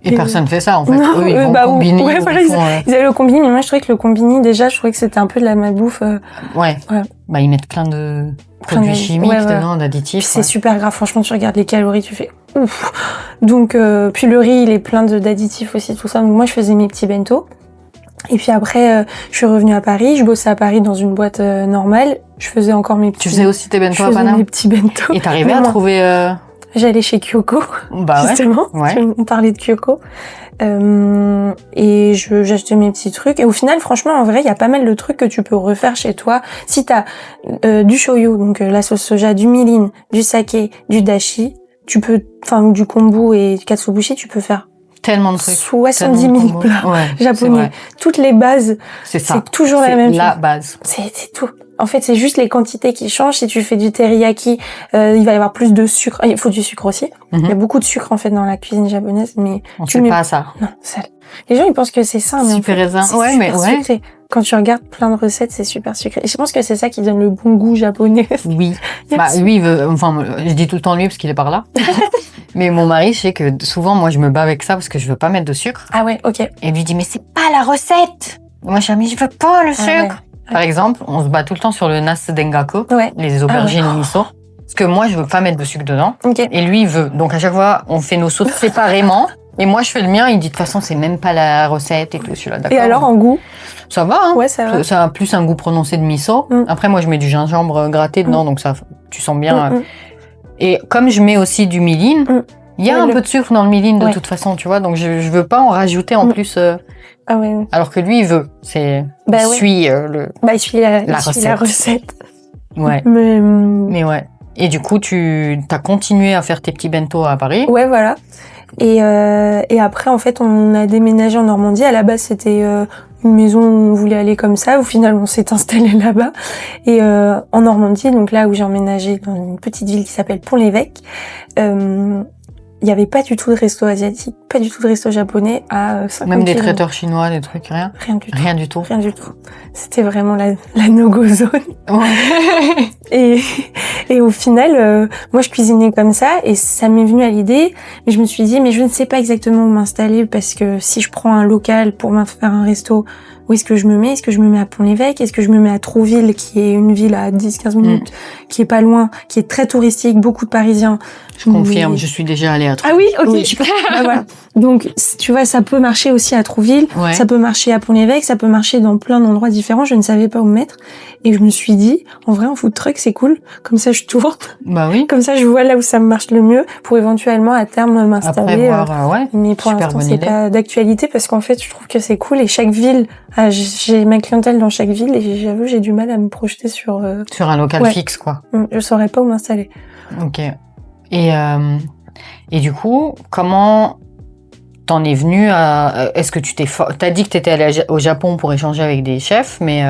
Et personne fait ça en fait. Non, eux ils vont combiner. Ouais, voilà, ils avaient le combini, mais moi je trouvais que le combini déjà, je trouvais que c'était un peu de la malbouffe. Ouais. Bah ils mettent plein de produits chimiques dedans, d'additifs. C'est super grave, franchement tu regardes les calories, tu fais ouf. Donc puis le riz il est plein d'additifs aussi, tout ça. Donc moi je faisais mes petits bento. Et puis après je suis revenue à Paris, je bossais à Paris dans une boîte normale. Je faisais encore mes petits. Tu faisais aussi tes bento à Paname? Je faisais mes petits bento. Et t'arrivais à trouver J'allais chez Kyoko, justement. Ouais. On parlait de Kyoko. Et j'achetais mes petits trucs. Et au final, franchement, en vrai, il y a pas mal de trucs que tu peux refaire chez toi. Si t'as du shoyu, donc la sauce soja, du mirin, du saké, du dashi, tu peux, du kombu et du katsuobushi, tu peux faire tellement de trucs. 70 000 plats japonais. Toutes les bases. C'est ça. C'est toujours la même chose. C'est la base. C'est tout. En fait, c'est juste les quantités qui changent. Si tu fais du teriyaki, il va y avoir plus de sucre. Il faut du sucre aussi. Il y a beaucoup de sucre, en fait, dans la cuisine japonaise, mais tu mets pas ça. Non, ça. Les gens, ils pensent que c'est ça, mais super en fait, raisin. C'est super sucré. Quand tu regardes plein de recettes, c'est super sucré. Et je pense que c'est ça qui donne le bon goût japonais. Oui. Lui, il veut, je dis tout le temps lui parce qu'il est par là. Mais mon mari, je sais que souvent, moi, je me bats avec ça parce que je veux pas mettre de sucre. Ah ouais, ok. Et lui dit, mais c'est pas la recette. Moi, je dis, mais je veux pas le sucre. Par exemple, on se bat tout le temps sur le nasse dengaku, les aubergines au miso. Parce que moi, je veux pas mettre de sucre dedans. Okay. Et lui, il veut. Donc, à chaque fois, on fait nos sauces séparément. Et moi, je fais le mien. Il dit, de toute façon, c'est même pas la recette et tout. Je suis là, d'accord. Et alors, en goût? Ça va, hein. Ouais, ça va. Ça a plus un goût prononcé de miso. Après, moi, je mets du gingembre gratté dedans. Donc, ça, tu sens bien. Et comme je mets aussi du mirin, il y a un peu de sucre dans le mirin de toute façon, tu vois. Donc, je veux pas en rajouter en plus. Ah ouais. Alors que lui, il veut. Il suit il suit la recette. Ouais. Mais ouais. Et du coup, t'as continué à faire tes petits bento à Paris. Ouais, voilà. Et après, en fait, on a déménagé en Normandie. À la base, c'était une maison où on voulait aller comme ça. Au final, on s'est installé là-bas. Et en Normandie, donc là où j'ai emménagé dans une petite ville qui s'appelle Pont-l'Évêque, il y avait pas du tout de resto asiatique, pas du tout de resto japonais à 50 Même des traiteurs chinois, des trucs, rien? Rien du tout. Rien du tout. Rien du tout. C'était vraiment la no-go zone. Ouais. Et au final, moi je cuisinais comme ça et ça m'est venu à l'idée, mais je me suis dit mais je ne sais pas exactement où m'installer parce que si je prends un local pour me faire un resto, où est-ce que je me mets? Est-ce que je me mets à Pont-l'Évêque? Est-ce que je me mets à Trouville, qui est une ville à 10-15 minutes, qui est pas loin, qui est très touristique, beaucoup de Parisiens? Je confirme, je suis déjà allée à Trouville. Ah oui, ok. Bah, voilà. Donc, tu vois, ça peut marcher aussi à Trouville, ça peut marcher à Pont-l'Évêque, ça peut marcher dans plein d'endroits différents. Je ne savais pas où me mettre. Et je me suis dit, en vrai, un food truck, c'est cool. Comme ça, je tourne. Bah oui. Comme ça, je vois là où ça me marche le mieux pour éventuellement, à terme, m'installer. Après, voir, mais pour l'instant, c'est pas d'actualité parce qu'en fait, je trouve que c'est cool et chaque ville, j'ai ma clientèle dans chaque ville et j'avoue, j'ai du mal à me projeter sur un local fixe, quoi. Je saurais pas où m'installer. Ok. Et du coup, comment t'en es venue à... Est-ce que t'as dit que t'étais allée au Japon pour échanger avec des chefs, mais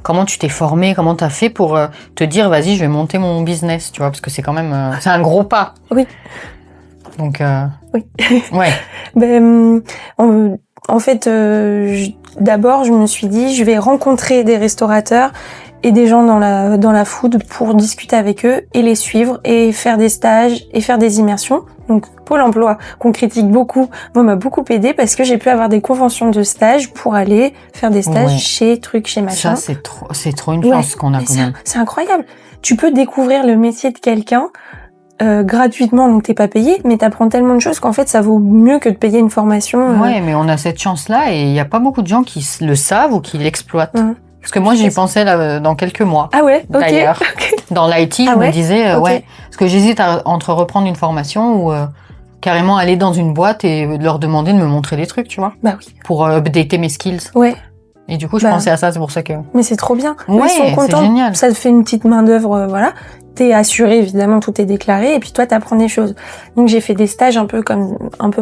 comment tu t'es formée? Comment t'as fait pour te dire, vas-y, je vais monter mon business, tu vois? Parce que c'est quand même... c'est un gros pas. Oui. Donc... Oui. Ouais. En fait, d'abord, je me suis dit, je vais rencontrer des restaurateurs et des gens dans la food pour discuter avec eux et les suivre et faire des stages et faire des immersions. Donc Pôle emploi, qu'on critique beaucoup, moi m'a beaucoup aidé parce que j'ai pu avoir des conventions de stage pour aller faire des stages chez machin. Ça, c'est trop une chance qu'on a quand même. C'est incroyable. Tu peux découvrir le métier de quelqu'un gratuitement, donc t'es pas payé, mais t'apprends tellement de choses qu'en fait ça vaut mieux que de payer une formation. Ouais, mais on a cette chance-là et il y a pas beaucoup de gens qui le savent ou qui l'exploitent. Parce que moi, j'y pensais là, dans quelques mois. Ah ouais, ok. D'ailleurs, dans l'IT, je me disais, parce que j'hésite entre reprendre une formation ou carrément aller dans une boîte et leur demander de me montrer des trucs, tu vois. Bah oui. Pour updater mes skills. Ouais. Et du coup, je pensais à ça, c'est pour ça que... Mais c'est trop bien. Ouais, ils sont contents. C'est génial. Ça te fait une petite main d'œuvre, voilà. T'es assuré, évidemment, tout est déclaré, et puis toi, t'apprends des choses. Donc j'ai fait des stages un peu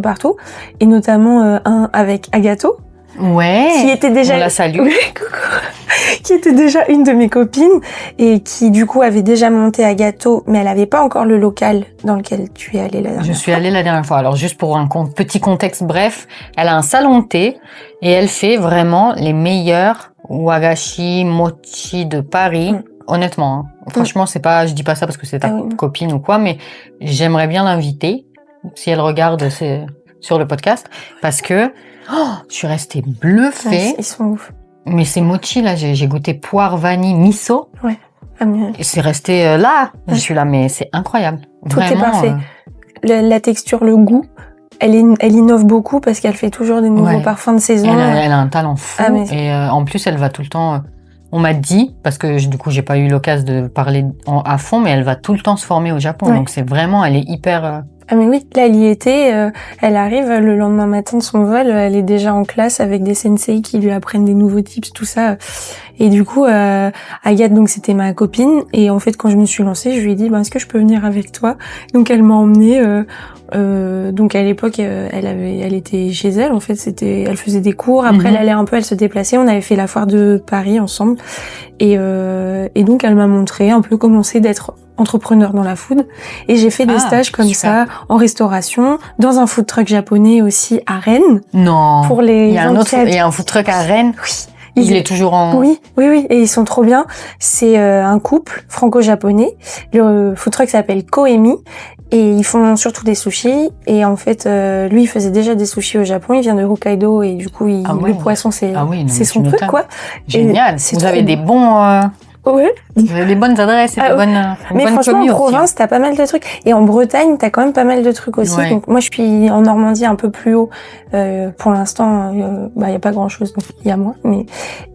partout, et notamment un avec Agato. Ouais. Qui était déjà... On la salue. Coucou. Qui était déjà une de mes copines, et qui, du coup, avait déjà monté Agato, mais elle avait pas encore le local dans lequel tu es allée la dernière fois. Je suis allée la dernière fois. Alors, juste pour un petit contexte bref, elle a un salon de thé, et elle fait vraiment les meilleurs wagashi mochi de Paris. Honnêtement, hein. Franchement, c'est pas, je dis pas ça parce que c'est ta copine ou quoi, mais j'aimerais bien l'inviter, si elle regarde sur le podcast, parce que je suis restée bluffée. Ouais, ils sont ouf. Mais ces mochi là, j'ai goûté poire, vanille, miso. Ouais. Et c'est resté là. Je suis là, mais c'est incroyable. Tout vraiment, est parfait. La texture, le goût. Elle innove beaucoup parce qu'elle fait toujours des nouveaux parfums de saison. Elle a un talent fou. Et en plus, elle va tout le temps... on m'a dit, parce que du coup, j'ai pas eu l'occasion de parler à fond, mais elle va tout le temps se former au Japon. Donc c'est vraiment, elle est hyper... Ah mais oui, là elle y était, elle arrive le lendemain matin de son vol, elle est déjà en classe avec des sensei qui lui apprennent des nouveaux tips, tout ça. Et du coup, Agathe, donc c'était ma copine, et en fait quand je me suis lancée, je lui ai dit, est-ce que je peux venir avec toi? Donc elle m'a emmenée. Donc à l'époque, elle était chez elle. En fait, elle faisait des cours. Après, elle allait un peu, elle se déplaçait. On avait fait la foire de Paris ensemble, et donc elle m'a montré un peu comment c'est d'être entrepreneur dans la food. Et j'ai fait des stages comme ça en restauration, dans un food truck japonais aussi à Rennes. Non. Pour les. Il y a un food truck à Rennes. Oui. Il est toujours en... Oui, et ils sont trop bien. C'est un couple franco-japonais. Le food truck s'appelle Koemi. Et ils font surtout des sushis. Et en fait, lui, il faisait déjà des sushis au Japon. Il vient de Hokkaido et du coup, le poisson, c'est son truc, quoi. Génial. Vous avez des bons... Ouais. Vous avez des bonnes adresses et des bonnes mais franchement, en province, t'as pas mal de trucs. Et en Bretagne, t'as quand même pas mal de trucs aussi. Ouais. Donc, moi, je suis en Normandie un peu plus haut. Pour l'instant, y a pas grand chose. Donc, il y a moi.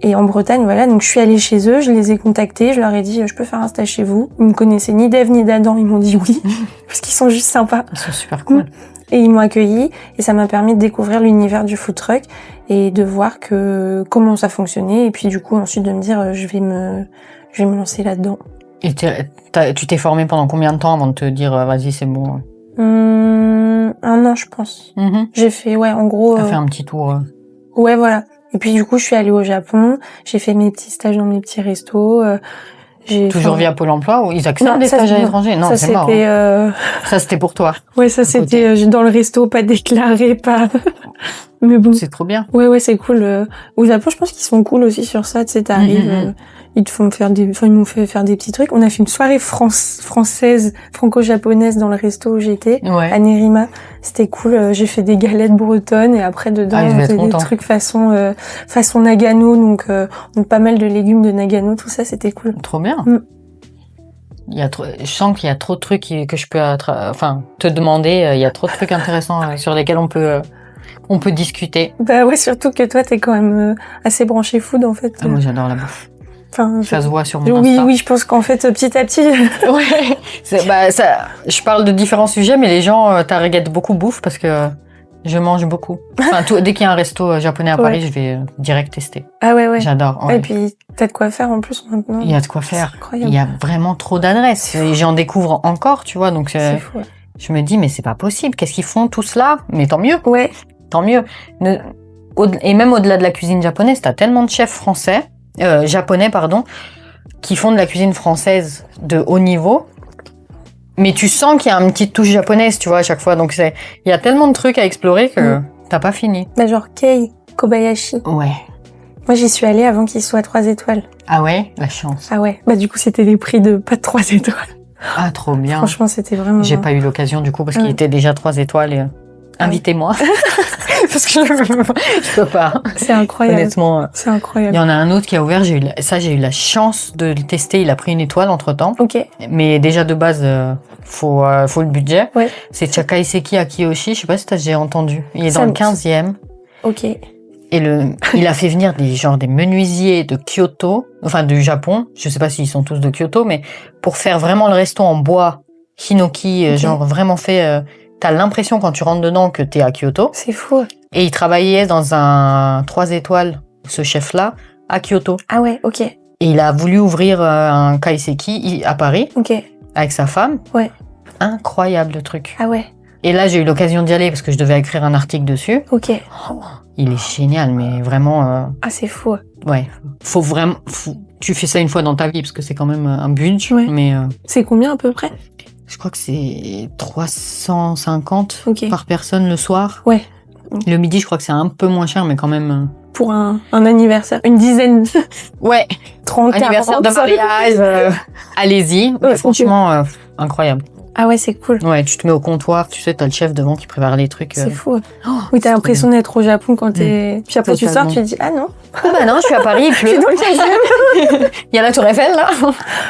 Et en Bretagne, voilà. Donc, je suis allée chez eux, je les ai contactés, je leur ai dit, je peux faire un stage chez vous. Ils me connaissaient ni d'Ève ni d'Adam. Ils m'ont dit oui. Parce qu'ils sont juste sympas. Ils sont super cool. Et ils m'ont accueilli. Et ça m'a permis de découvrir l'univers du food truck et de voir comment ça fonctionnait. Et puis, du coup, ensuite, de me dire, je vais me lancer là-dedans. Et tu t'es formée pendant combien de temps avant de te dire vas-y c'est bon? 1 an je pense. J'ai fait en gros. T'as fait un petit tour. Ouais voilà. Et puis du coup je suis allée au Japon. J'ai fait mes petits stages dans mes petits restos. Toujours via Pôle emploi ou ils acceptent des stages à l'étranger? Non, c'est mort. Ça c'était pour toi. Ouais ça c'était dans le resto, pas déclaré, pas. Mais bon. C'est trop bien. Ouais c'est cool. Au Japon je pense qu'ils sont cool aussi sur ça. Tu sais t'arrives. ils m'ont fait faire des petits trucs. On a fait une soirée française, franco-japonaise dans le resto où j'étais, à Nerima. C'était cool. J'ai fait des galettes bretonnes et après dedans on faisait des trucs façon Nagano, donc pas mal de légumes de Nagano, tout ça, c'était cool. Trop bien. Je sens qu'il y a trop de trucs que je peux te demander. Il y a trop de trucs intéressants sur lesquels on peut discuter. Bah ouais, surtout que toi, t'es quand même assez branché food, en fait. Ah, moi, j'adore la bouffe. Enfin, ça se voit sur mon Insta. Oui, je pense qu'en fait, petit à petit... Ouais. Je parle de différents sujets, mais les gens targetent beaucoup bouffe parce que je mange beaucoup. Enfin, dès qu'il y a un resto japonais à Paris, je vais direct tester. Ah ouais. J'adore. Ouais. Et puis, t'as de quoi faire en plus maintenant. Il y a de quoi faire. Il y a vraiment trop d'adresses. Et j'en découvre encore, tu vois. Donc, c'est fou, je me dis, mais c'est pas possible. Qu'est-ce qu'ils font tout cela? Mais tant mieux. Ouais. Tant mieux. Et même au-delà de la cuisine japonaise, t'as tellement de chefs japonais, qui font de la cuisine française de haut niveau. Mais tu sens qu'il y a une petite touche japonaise, tu vois, à chaque fois. Donc, il y a tellement de trucs à explorer que t'as pas fini. Bah, genre Kei Kobayashi. Ouais. Moi, j'y suis allée avant qu'il soit 3 étoiles. Ah ouais? La chance. Ah ouais. Bah, du coup, c'était les prix de pas de 3 étoiles. Ah, trop bien. Franchement, c'était vraiment... J'ai pas eu l'occasion, du coup, parce qu'il était déjà 3 étoiles et... Invitez-moi. Parce que je peux pas. C'est incroyable. Honnêtement. C'est incroyable. Il y en a un autre qui a ouvert, j'ai eu la chance de le tester. Il a pris une étoile entre-temps. Ok. Mais déjà, de base, faut le budget. Ouais. C'est Chakaiseki à Kiyoshi. Je sais pas si t'as déjà entendu. Il est dans le 15e. Ok. Et il a fait venir des menuisiers de Kyoto, enfin du Japon. Je sais pas s'ils sont tous de Kyoto, mais pour faire vraiment le resto en bois, hinoki, genre vraiment fait, t'as l'impression quand tu rentres dedans que t'es à Kyoto. C'est fou. Et il travaillait dans un 3 étoiles, ce chef-là, à Kyoto. Ah ouais, ok. Et il a voulu ouvrir un kaiseki à Paris. Ok. Avec sa femme. Ouais. Incroyable le truc. Ah ouais. Et là, j'ai eu l'occasion d'y aller parce que je devais écrire un article dessus. Ok. Il est génial, mais vraiment... Ah, c'est fou. Ouais. Tu fais ça une fois dans ta vie parce que c'est quand même un budget. Ouais. Mais c'est combien à peu près? Je crois que c'est 350 par personne le soir. Ouais. Le midi, je crois que c'est un peu moins cher, mais quand même... Pour un anniversaire, une dizaine. Ouais. 30, anniversaire 40, de mariage. Allez-y. Ouais, franchement, incroyable. Ah ouais, c'est cool. Ouais, tu te mets au comptoir, tu sais, t'as le chef devant qui prépare les trucs. C'est fou. Oui, t'as l'impression d'être au Japon quand t'es... Puis après, tu sors, tu te dis, ah non. Oh bah non, je suis à Paris, il pleut. Je suis dans le 15e. Il y a la Tour Eiffel, là.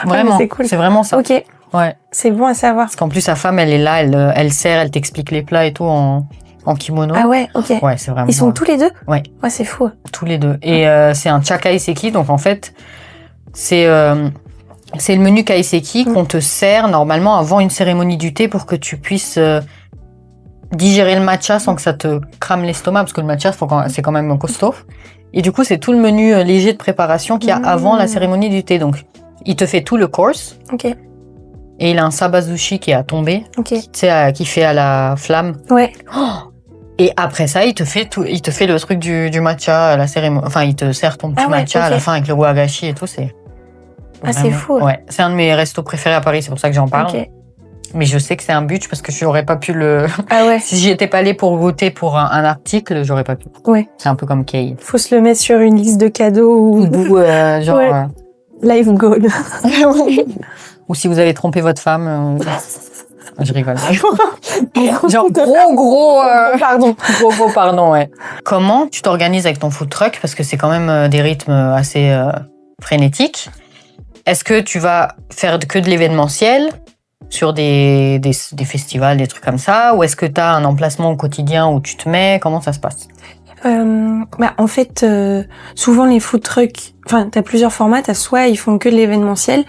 Vraiment. C'est cool. C'est vraiment ça. Ok. Ouais. C'est bon à savoir. Parce qu'en plus, sa femme, elle est là, elle sert, elle t'explique les plats et tout en kimono. Ah ouais, ok. Ouais, c'est vraiment... Ils sont tous les deux? Ouais. Ouais, c'est fou. Tous les deux. Et c'est un chakaiseki, donc en fait, c'est le menu kaiseki qu'on te sert normalement avant une cérémonie du thé pour que tu puisses digérer le matcha sans que ça te crame l'estomac, parce que le matcha, c'est quand même costaud. Et du coup, c'est tout le menu léger de préparation qu'il y a avant la cérémonie du thé. Donc, il te fait tout le course. Ok. Et il a un sabazushi qui est à tomber. Ok. Tu sais, qui fait à la flamme. Ouais. Et après ça, il te fait le truc du matcha, la cérémonie. Enfin, il te sert ton petit matcha à la fin avec le wagashi et tout. C'est c'est fou. Ouais. C'est un de mes restos préférés à Paris, c'est pour ça que j'en parle. Ok. Mais je sais que c'est un but parce que je n'aurais pas pu le... Ah ouais. Si j'y étais pas allée pour goûter pour un article, j'aurais pas pu. Ouais. C'est un peu comme Kei. Faut se le mettre sur une liste de cadeaux ou... genre... Ouais. Life goal. Ou si vous avez trompé votre femme... Je rigole. Genre gros pardon, ouais. Comment tu t'organises avec ton food truck? Parce que c'est quand même des rythmes assez frénétiques. Est-ce que tu vas faire que de l'événementiel sur des festivals, des trucs comme ça? Ou est-ce que tu as un emplacement au quotidien où tu te mets? Comment ça se passe? En fait, souvent les food trucks, enfin, t'as plusieurs formats. T'as soit ils font que de l'événementiel,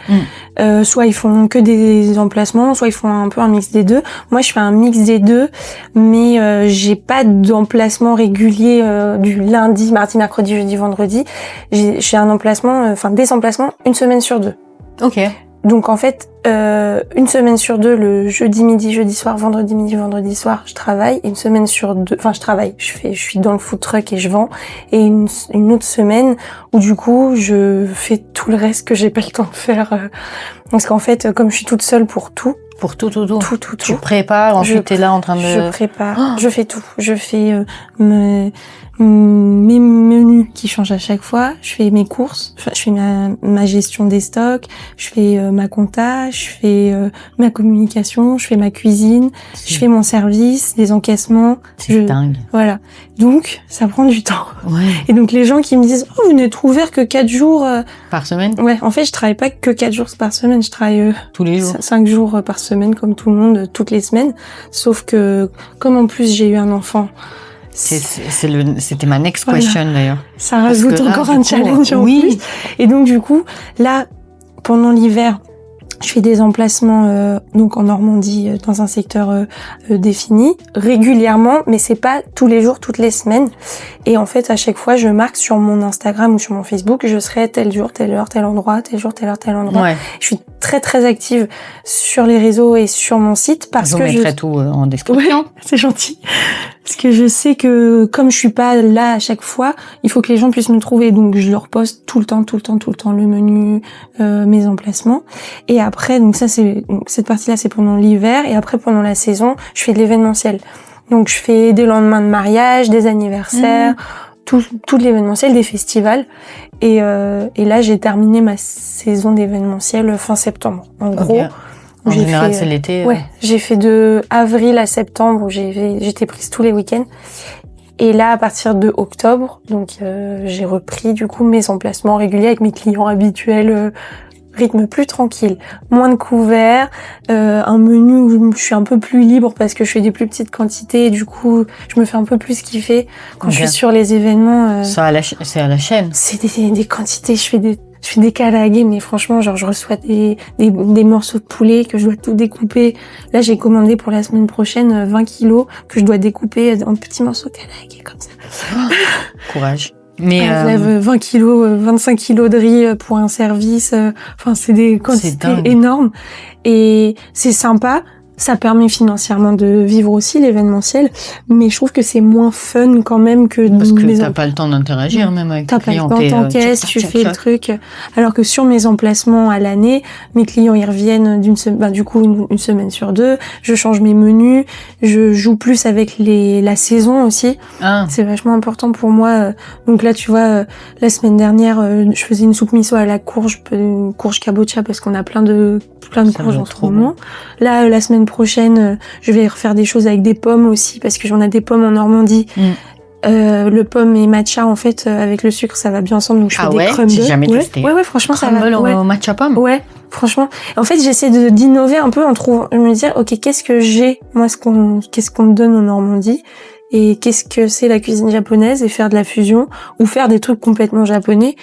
soit ils font que des emplacements, soit ils font un peu un mix des deux. Moi, je fais un mix des deux, mais j'ai pas d'emplacement régulier du lundi, mardi, mercredi, jeudi, vendredi. J'ai un emplacement, des emplacements une semaine sur deux. Ok. Donc en fait, une semaine sur deux, le jeudi midi, jeudi soir, vendredi midi, vendredi soir, je travaille. Une semaine sur deux, je travaille, je suis dans le food truck et je vends. Et une autre semaine où du coup, je fais tout le reste que j'ai pas le temps de faire. Parce qu'en fait, comme je suis toute seule pour tout. Pour tout. Tout. Tu prépares, ensuite t'es là en train de... Je prépare, je fais tout. Je fais mes mes menus qui changent à chaque fois, je fais mes courses, je fais ma gestion des stocks, je fais ma compta, je fais ma communication, je fais ma cuisine, je fais mon service, les encaissements. C'est dingue. Voilà. Donc, ça prend du temps. Ouais. Et donc, les gens qui me disent, oh, vous n'êtes ouvert que 4 jours. Par semaine? Ouais. En fait, je travaille pas que 4 jours par semaine. Je travaille tous les jours. 5 jours par semaine, comme tout le monde, toutes les semaines. Sauf que, comme en plus j'ai eu un enfant, c'était ma next question d'ailleurs. Ça rajoute encore un challenge en oui. plus. Et donc du coup, là, pendant l'hiver, je fais des emplacements donc en Normandie dans un secteur défini régulièrement, mais c'est pas tous les jours, toutes les semaines. Et en fait, à chaque fois, je marque sur mon Instagram ou sur mon Facebook, je serai tel jour, telle heure, tel endroit, tel jour, telle heure, tel endroit. Ouais. Je suis très très active sur les réseaux et sur mon site parce que je mettrai tout en description. Ouais, c'est gentil. Parce que je sais que comme je suis pas là à chaque fois, il faut que les gens puissent me trouver. Donc je leur poste tout le temps le menu, mes emplacements. Et après, donc ça c'est cette partie-là, c'est pendant l'hiver. Et après pendant la saison, je fais de l'événementiel. Donc je fais des lendemains de mariage, des anniversaires, tout l'événementiel, des festivals. Et là j'ai terminé ma saison d'événementiel fin septembre. En gros. En général, c'est l'été. Ouais, j'ai fait de avril à septembre où j'étais prise tous les week-ends. Et là, à partir de octobre, donc j'ai repris du coup mes emplacements réguliers avec mes clients habituels, rythme plus tranquille, moins de couverts, un menu où je suis un peu plus libre parce que je fais des plus petites quantités. Et du coup, je me fais un peu plus kiffer quand je suis sur les événements. C'est à la chaîne. C'est des quantités. Je fais des karaagés, mais franchement, genre, je reçois des morceaux de poulet que je dois tout découper. Là, j'ai commandé pour la semaine prochaine 20 kilos que je dois découper en petits morceaux karaagés, comme ça. Oh, courage. Mais je lève 20 kilos, 25 kilos de riz pour un service. Enfin, c'est des quantités énormes. Et c'est sympa. Ça permet financièrement de vivre aussi l'événementiel, mais je trouve que c'est moins fun quand même que parce que t'as pas le temps d'interagir même avec tes clients. T'as pas le temps, t'encaisses, tu fais le truc. Alors que sur mes emplacements à l'année, mes clients ils reviennent une semaine sur 2. Je change mes menus, je joue plus avec la saison aussi. C'est vachement important pour moi. Donc là, tu vois, la semaine dernière, je faisais une soupe miso à la courge kabocha parce qu'on a plein de courges en ce moment. Là, la semaine prochaine, je vais refaire des choses avec des pommes aussi parce que j'en ai des pommes en Normandie. Le pomme et matcha, en fait, avec le sucre, ça va bien ensemble. Donc je fais des crumbles. J'ai jamais testé. Ouais, franchement, ça va. Crumble au matcha pomme. Ouais, franchement. En fait, j'essaie d'innover un peu en trouvant, me dire, ok, qu'est-ce que j'ai, moi, qu'est-ce qu'on me donne en Normandie, et qu'est-ce que c'est la cuisine japonaise, et faire de la fusion, ou faire des trucs complètement japonais,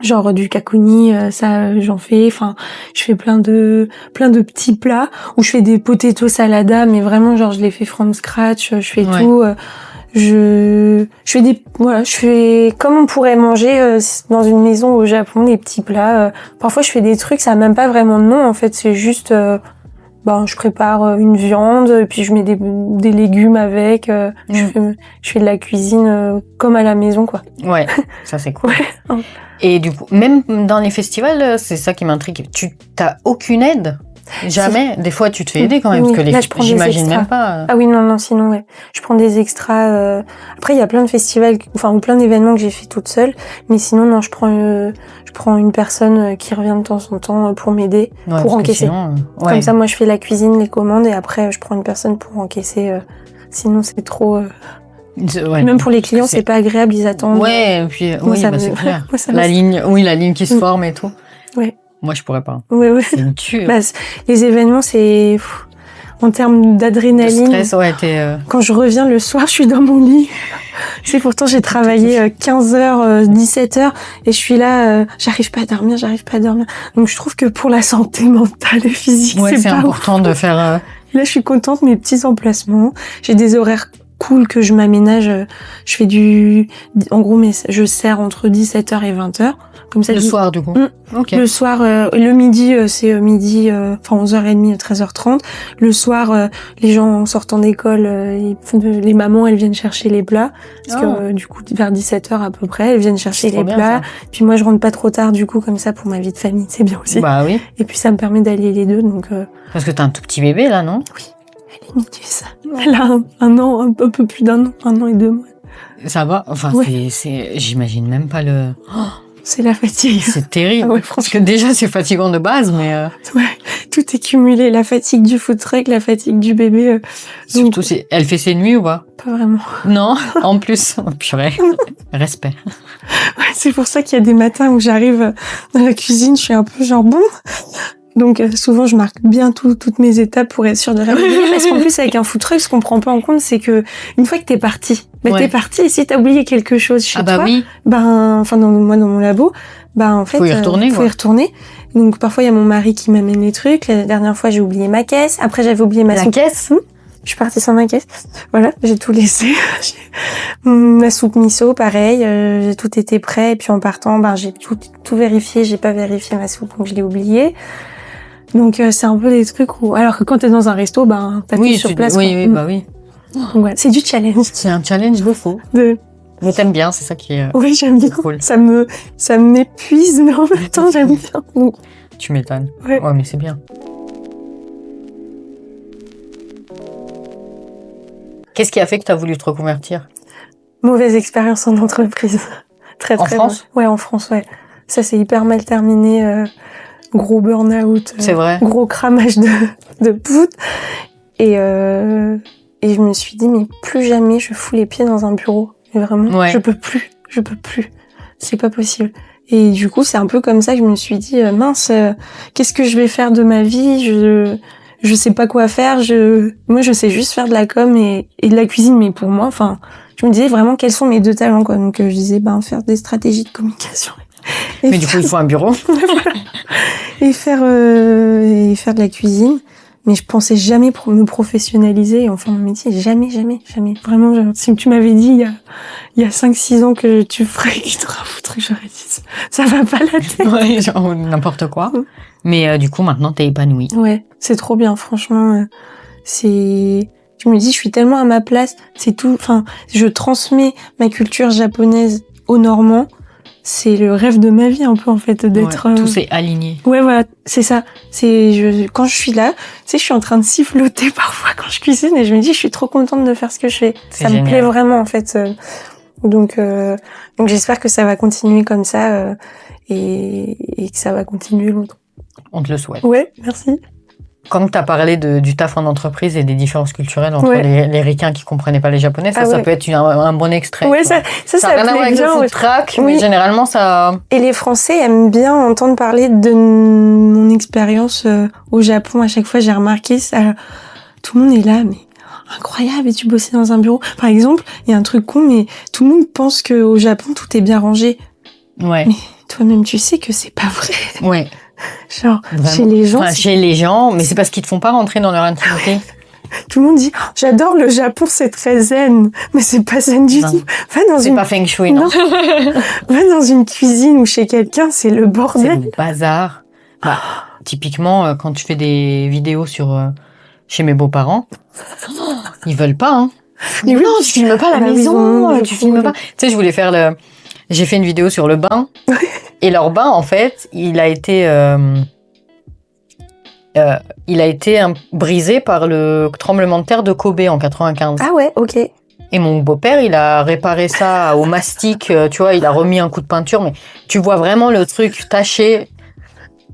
genre du kakuni, ça j'en fais. Enfin, je fais plein de petits plats où je fais des potato salada, mais vraiment genre je les fais from scratch. Je fais tout. Je fais comme on pourrait manger dans une maison au Japon, des petits plats. Parfois je fais des trucs, ça a même pas vraiment de nom en fait. C'est juste je prépare une viande et puis je mets des légumes avec. Je fais de la cuisine comme à la maison, quoi. Ouais, ça c'est cool. Ouais. Et du coup, même dans les festivals, c'est ça qui m'intrigue. Tu t'as aucune aide? Jamais? Des fois, tu te fais aider quand même, parce que j'imagine même pas. Ah oui, non, sinon, ouais. Je prends des extras. Après, il y a plein de festivals, ou plein d'événements que j'ai fait toute seule. Mais sinon, non, je prends une personne qui revient de temps en temps pour m'aider, pour encaisser. Sinon, Comme ça, moi, je fais la cuisine, les commandes, et après, je prends une personne pour encaisser. Sinon, c'est trop... Même pour les clients, c'est pas agréable, ils attendent. Ouais, et puis, c'est clair. La ligne qui se forme et tout. Ouais. Moi, je pourrais pas. Ouais. C'est une tuerie. Les événements, c'est... En termes d'adrénaline. Le stress, Quand je reviens le soir, je suis dans mon lit. Pourtant, j'ai travaillé 15h, 17h, et je suis là, j'arrive pas à dormir. Donc, je trouve que pour la santé mentale et physique, c'est pas important de faire... Là, je suis contente, mes petits emplacements. J'ai des horaires cool que je m'aménage. Je fais en gros, je sers entre 17h et 20h. Comme ça, le soir, du coup. Okay. Le soir, le midi, c'est midi, 11h30, 13h30. Le soir, les gens en sortant d'école, les mamans, elles viennent chercher les plats. Parce que, du coup, vers 17h à peu près, elles viennent chercher les plats. Puis moi, je rentre pas trop tard, du coup, comme ça, pour ma vie de famille. C'est bien aussi. Bah oui. Et puis, ça me permet d'allier les deux, donc, Parce que t'as un tout petit bébé, là, non? Oui. Elle est Méduse. Elle a un an, un peu plus d'un an, 1 an et 2 mois. Ça va? Enfin, j'imagine même pas le... Oh, c'est la fatigue. C'est terrible. Ah ouais, parce que déjà, c'est fatigant de base, mais... Ouais, tout est cumulé. La fatigue du food truck, la fatigue du bébé. Surtout, elle fait ses nuits ou pas? Pas vraiment. Non, en plus. Oh, purée. Respect. Ouais, c'est pour ça qu'il y a des matins où j'arrive dans la cuisine, je suis un peu genre bon. Donc souvent je marque bien toutes mes étapes pour être sûre de réveiller. Parce qu'en plus avec un food truck, ce qu'on prend pas en compte, c'est que une fois que t'es parti, t'es parti et si t'as oublié quelque chose chez toi, oui. Enfin dans mon labo, en fait faut y retourner. Faut y retourner. Donc parfois il y a mon mari qui m'amène les trucs. La dernière fois j'ai oublié ma caisse. Après j'avais oublié ma soupe. Caisse. Je suis partie sans ma caisse. Voilà, j'ai tout laissé. Ma soupe miso, pareil, j'ai tout été prêt. Et puis en partant, j'ai tout vérifié. J'ai pas vérifié ma soupe, donc je l'ai oublié. Donc c'est un peu des trucs où, alors que quand t'es dans un resto, t'as tout sur place. Oui, oui. Donc, ouais, c'est du challenge. C'est un challenge de faux. Mais t'aimes bien, c'est ça qui est. Oui, j'aime bien. Cool. Ça m'épuise, mais en même temps j'aime bien. Donc... Tu m'étonnes. Ouais, mais c'est bien. Qu'est-ce qui a fait que t'as voulu te reconvertir? Mauvaise expérience en entreprise. Très En France? Ouais, en France, ouais. Ça s'est hyper mal terminé. Gros burn-out. C'est vrai. Gros cramage de poudre. Et je me suis dit, mais plus jamais je fous les pieds dans un bureau. Mais vraiment, je peux plus. C'est pas possible. Et du coup, c'est un peu comme ça que je me suis dit, mince, qu'est-ce que je vais faire de ma vie? Je sais pas quoi faire. Moi, je sais juste faire de la com et de la cuisine. Mais pour moi, enfin, je me disais vraiment quels sont mes 2 talents, quoi. Donc, je disais, faire des stratégies de communication. Mais du coup, il faut un bureau. Voilà. Et faire de la cuisine. Mais je pensais jamais me professionnaliser et en faire mon métier. Jamais. Vraiment, si tu m'avais dit il y a 5-6 ans que tu ferais truc, j'aurais dit ça va pas la tête. Ouais, genre n'importe quoi. Mais du coup, maintenant, t'es épanouie. Ouais, c'est trop bien, franchement. Je me dis, je suis tellement à ma place. C'est tout. Enfin, je transmets ma culture japonaise aux Normands. C'est le rêve de ma vie un peu en fait d'être tout s'est aligné. Ouais, voilà, c'est ça. Quand je suis là, je suis en train de siffloter parfois quand je cuisine et je me dis je suis trop contente de faire ce que je fais. Ça me plaît vraiment en fait. Donc j'espère que ça va continuer comme ça et que ça va continuer longtemps. On te le souhaite. Ouais, merci. Quand tu as parlé du taf en entreprise et des différences culturelles entre les ricains qui comprenaient pas les japonais, ça peut être un bon extrait. Ouais, ça n'a rien à voir avec le food truck, mais généralement ça... Et les Français aiment bien entendre parler de mon expérience au Japon. À chaque fois, j'ai remarqué ça. Tout le monde est là, mais incroyable, et tu bossais dans un bureau. Par exemple, il y a un truc con, mais tout le monde pense qu'au Japon, tout est bien rangé. Ouais. Mais toi-même, tu sais que c'est pas vrai. Ouais. Genre, vraiment. Chez les gens, mais c'est parce qu'ils te font pas rentrer dans leur intimité. Tout le monde dit, j'adore le Japon, c'est très zen. Mais c'est pas zen du tout. C'est pas feng shui, non. Va dans une cuisine ou chez quelqu'un, c'est le bordel. C'est le bazar. Typiquement, quand tu fais des vidéos chez mes beaux-parents, ils veulent pas, hein. Mais non, tu filmes pas la maison, tu filmes pas. Tu sais, j'ai fait une vidéo sur le bain. Et leur bain, en fait, il a été brisé par le tremblement de terre de Kobe en 95. Ah ouais, ok. Et mon beau-père, il a réparé ça au mastic, tu vois, il a remis un coup de peinture, mais tu vois vraiment le truc taché.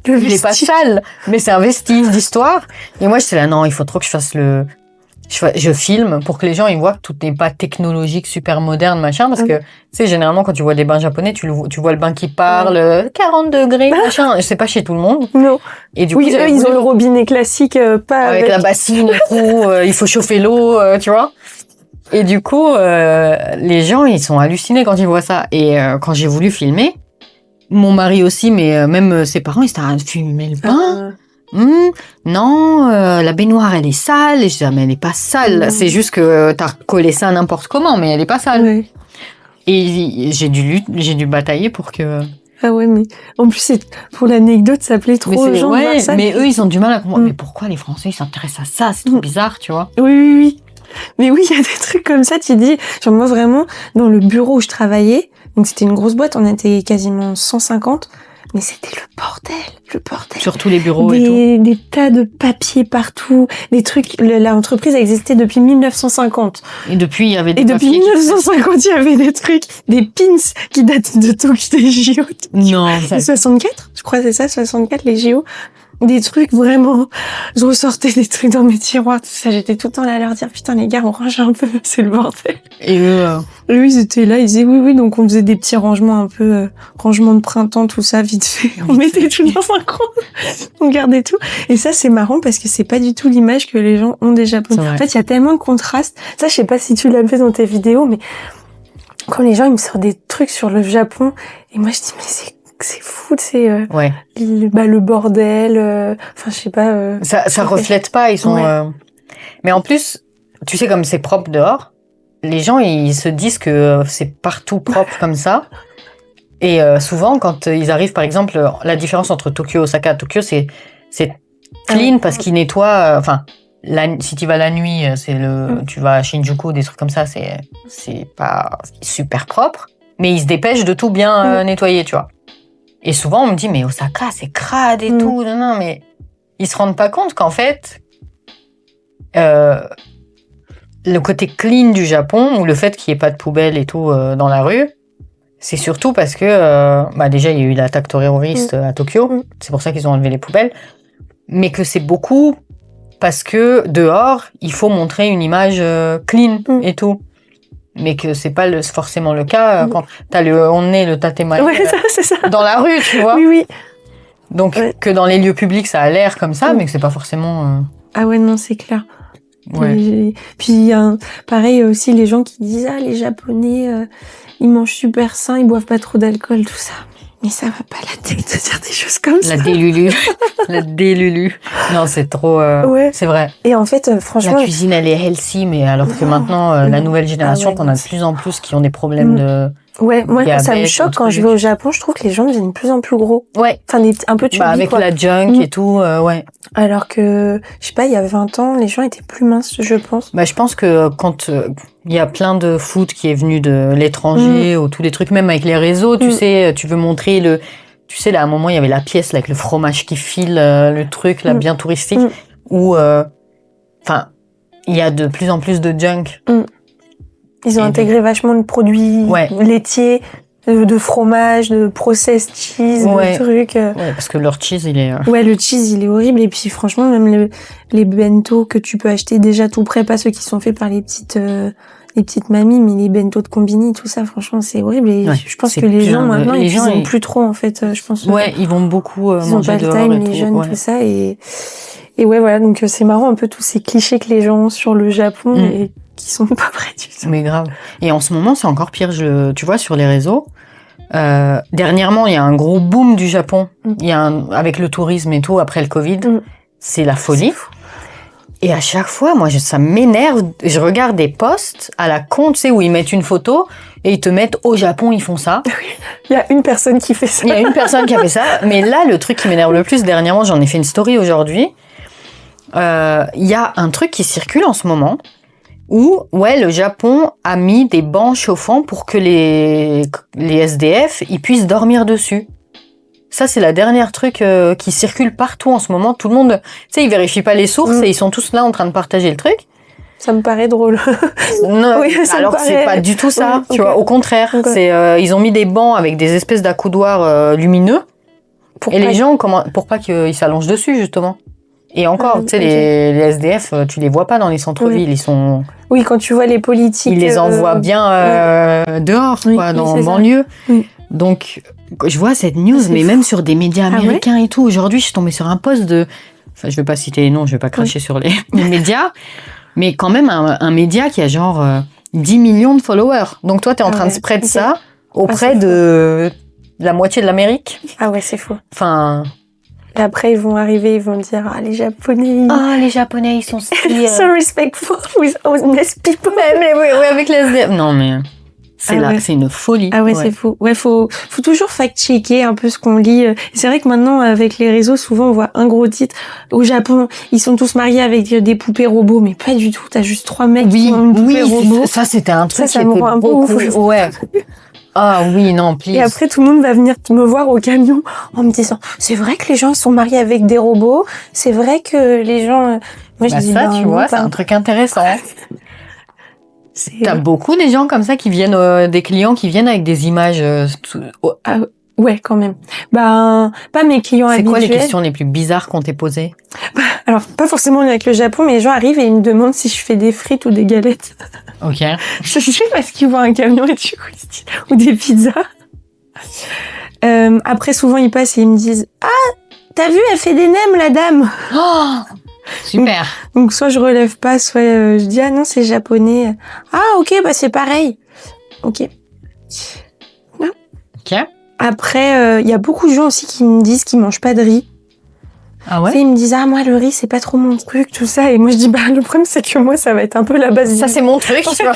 Il est pas sale, mais c'est un vestige d'histoire. Et moi, j'étais là, non, il faut trop que je fasse je filme pour que les gens ils voient que tout n'est pas technologique, super moderne, machin, parce que, tu sais, généralement, quand tu vois des bains japonais, tu vois le bain qui parle, 40 degrés, machin. C'est pas chez tout le monde. Non. Et du coup, eux, ils ont le robinet classique, pas avec la bassine et tout, il faut chauffer l'eau, tu vois. Et du coup, les gens, ils sont hallucinés quand ils voient ça. Et quand j'ai voulu filmer, mon mari aussi, mais même ses parents, ils étaient à filmer le bain. Non, la baignoire elle est sale. Et je dis mais elle est pas sale. C'est juste que t'as collé ça n'importe comment, mais elle est pas sale. Ouais. Et j'ai dû batailler pour que. Ah ouais, mais en plus pour l'anecdote, ça plaît trop aux gens de voir ça. Mais eux ils ont du mal à comprendre. Mais pourquoi les Français ils s'intéressent à ça? C'est trop bizarre, tu vois. Oui. Mais oui, il y a des trucs comme ça. Tu dis, genre moi vraiment dans le bureau où je travaillais, donc c'était une grosse boîte, on était quasiment 150. Mais c'était le bordel. Sur tous les bureaux et tout. Des tas de papiers partout, des trucs. L'entreprise a existé depuis 1950. Et depuis, il y avait des depuis 1950, il y avait des trucs, des pins qui dataient de Tokyo, des JO. Non. 64, je crois, c'est ça, 64, les JO. Des trucs vraiment, je ressortais des trucs dans mes tiroirs, tout ça, j'étais tout le temps là à leur dire, putain les gars, on range un peu, c'est le bordel. Et eux, ils étaient là, ils disaient oui, donc on faisait des petits rangements un peu, rangement de printemps, tout ça, vite fait. On mettait tout dans un coin, on gardait tout. Et ça, c'est marrant parce que c'est pas du tout l'image que les gens ont des Japonais. En fait, il y a tellement de contrastes. Ça, je sais pas si tu l'as fait dans tes vidéos, mais quand les gens, ils me sortent des trucs sur le Japon, et moi, je dis, mais c'est fou, c'est le bordel, enfin je sais pas. Ça reflète pas, ils sont. Mais en plus, tu sais comme c'est propre dehors, les gens ils se disent que c'est partout propre comme ça. Et souvent quand ils arrivent, par exemple, la différence entre Tokyo et Osaka, Tokyo c'est clean parce qu'ils nettoient. Enfin, si tu vas la nuit, tu vas à Shinjuku, des trucs comme ça, c'est pas super propre, mais ils se dépêchent de tout bien nettoyer, tu vois. Et souvent, on me dit, mais Osaka, c'est crade et tout. Non, mais ils se rendent pas compte qu'en fait, le côté clean du Japon, ou le fait qu'il n'y ait pas de poubelle et tout dans la rue, c'est surtout parce que, déjà, il y a eu l'attaque terroriste à Tokyo. C'est pour ça qu'ils ont enlevé les poubelles. Mais que c'est beaucoup parce que dehors, il faut montrer une image clean et tout. Mais que c'est pas forcément le cas quand t'as le tatemae c'est ça. dans la rue, tu vois. Oui. Donc que dans les lieux publics ça a l'air comme ça, mais que c'est pas forcément. Ah ouais, non, c'est clair. Ouais. Puis pareil aussi les gens qui disent les Japonais ils mangent super sain, ils boivent pas trop d'alcool, tout ça. Mais ça va pas la tête de dire des choses comme ça. La délulu. Non, c'est trop. C'est vrai. Et en fait, franchement, la cuisine elle est healthy, mais alors que maintenant la nouvelle génération qu'on a de plus en plus qui ont des problèmes de. Ouais, moi diabète, ça me choque quand je vais au Japon, je trouve que les gens deviennent de plus en plus gros. Ouais. Enfin un peu turbis, avec la junk et tout, ouais. Alors que je sais pas, il y a 20 ans, les gens étaient plus minces, je pense. Je pense que quand il y a plein de food qui est venu de l'étranger ou tous les trucs, même avec les réseaux, tu sais, tu veux montrer tu sais, là, à un moment, il y avait la pièce, là, avec le fromage qui file, le truc, là, bien touristique, où, il y a de plus en plus de junk. Ils ont intégré vachement de produits laitiers, de fromage, de processed cheese, de trucs. Ouais, parce que leur cheese, il est... Ouais, le cheese, il est horrible. Et puis, franchement, même les bento que tu peux acheter déjà tout prêt, pas ceux qui sont faits par les petites mamies, mais les bento de combini, tout ça, franchement, c'est horrible. Et je pense que les gens, maintenant, ils ont plus trop, en fait, je pense. Ouais, ils vont beaucoup ils manger ont pas le time, les jeunes, tout ça. Et ouais, voilà. Donc, c'est marrant, un peu tous ces clichés que les gens ont sur le Japon et qui sont pas vrais du tout. Mais grave. Et en ce moment, c'est encore pire. Tu vois, sur les réseaux, dernièrement, il y a un gros boom du Japon. Il y a avec le tourisme et tout, après le Covid. C'est la folie. Et à chaque fois, moi, ça m'énerve. Je regarde des posts à la con, tu sais, où ils mettent une photo et ils te mettent au Japon, ils font ça. Il y a une personne qui fait ça. Il y a une personne qui a fait ça. Mais là, le truc qui m'énerve le plus, dernièrement, j'en ai fait une story aujourd'hui. Il y a un truc qui circule en ce moment où, le Japon a mis des bancs chauffants pour que les SDF, ils puissent dormir dessus. Ça, c'est la dernière truc qui circule partout en ce moment. Tout le monde, tu sais, ils vérifient pas les sources et ils sont tous là en train de partager le truc. Ça me paraît drôle. Non, alors que c'est pas du tout ça, tu vois. Au contraire, ils ont mis des bancs avec des espèces d'accoudoirs lumineux. Les gens, pour pas qu'ils s'allongent dessus, justement. Et encore, tu sais, les SDF, tu les vois pas dans les centres-villes, ils sont... Oui, quand tu vois les politiques... Ils les envoient bien dehors, quoi, dans banlieue. Donc, je vois cette news, mais même sur des médias américains et tout. Aujourd'hui, je suis tombée sur un post de... Enfin, je vais pas citer les noms, je vais pas cracher sur les médias, mais quand même un média qui a genre 10 millions de followers. Donc toi, t'es en train de spread ça auprès de la moitié de l'Amérique. Ah ouais, c'est fou. Enfin... Et après, ils vont arriver, ils vont dire les Japonais... les Japonais, ils sont so respectful with homeless people. Oui, avec les SDF. Non, mais... C'est une folie. Ah ouais, c'est fou. Ouais, faut toujours fact-checker un peu ce qu'on lit. C'est vrai que maintenant, avec les réseaux, souvent, on voit un gros titre. Au Japon, ils sont tous mariés avec des poupées robots, mais pas du tout. T'as juste 3 mecs qui ont une poupée robot. Ça, c'était un truc qui était beaucoup... Ouais. Ah oui, non, please. Et après, tout le monde va venir me voir au camion en me disant, c'est vrai que les gens ils sont mariés avec des robots, c'est vrai que les gens... Moi, je dis, ça, tu vois, non, c'est un truc intéressant. T'as c'est... beaucoup des gens comme ça qui viennent, des clients qui viennent avec des images. Ah, ouais, quand même. Ben, pas mes clients C'est habituels. quoi les questions les plus bizarres qu'on t'ait posées? Alors, pas forcément avec le Japon, mais les gens arrivent et ils me demandent si je fais des frites ou des galettes. Ok. Je sais parce qu'ils voient un camion et du coup, ils se disent, ou des pizzas. Après, souvent, ils passent et ils me disent, ah, t'as vu, elle fait des nems, la dame. Oh, super. Donc, soit je relève pas, soit je dis, ah non, c'est japonais. Ah, ok, bah c'est pareil. Ok. Ok. Après, y a beaucoup de gens aussi qui me disent qu'ils mangent pas de riz. Ah Tu sais, ils me disent, ah, moi, le riz, c'est pas trop mon truc, tout ça. Et moi, je dis, bah, le problème, c'est que moi, ça va être un peu la base. Ça, c'est mon truc. Tu vois.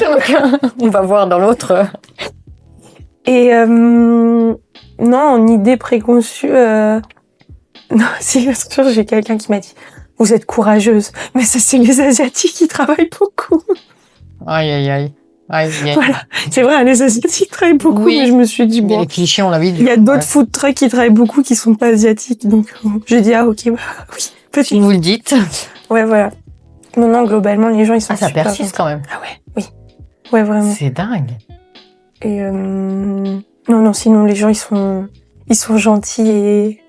On va voir dans l'autre. Et, non, en idée préconçue, non, si, bien sûr, j'ai quelqu'un qui m'a dit, vous êtes courageuse. Mais ça, c'est les Asiatiques qui travaillent beaucoup. Aïe, aïe, aïe. Aïe, aïe. Voilà. C'est vrai, les Asiatiques travaillent beaucoup, Oui. mais je me suis dit, bon. Les clichés, on l'a vu. Il y a d'autres food trucks qui travaillent beaucoup qui sont pas asiatiques. Donc, j'ai dit, ah, ok, bah, oui. Peut-être. Si vous le dites. Ouais, voilà. Non, globalement, les gens, ils sont Ah, ça super persiste quand même. Ah ouais, oui. Ouais, vraiment. C'est dingue. Et, non, sinon, les gens, ils sont gentils et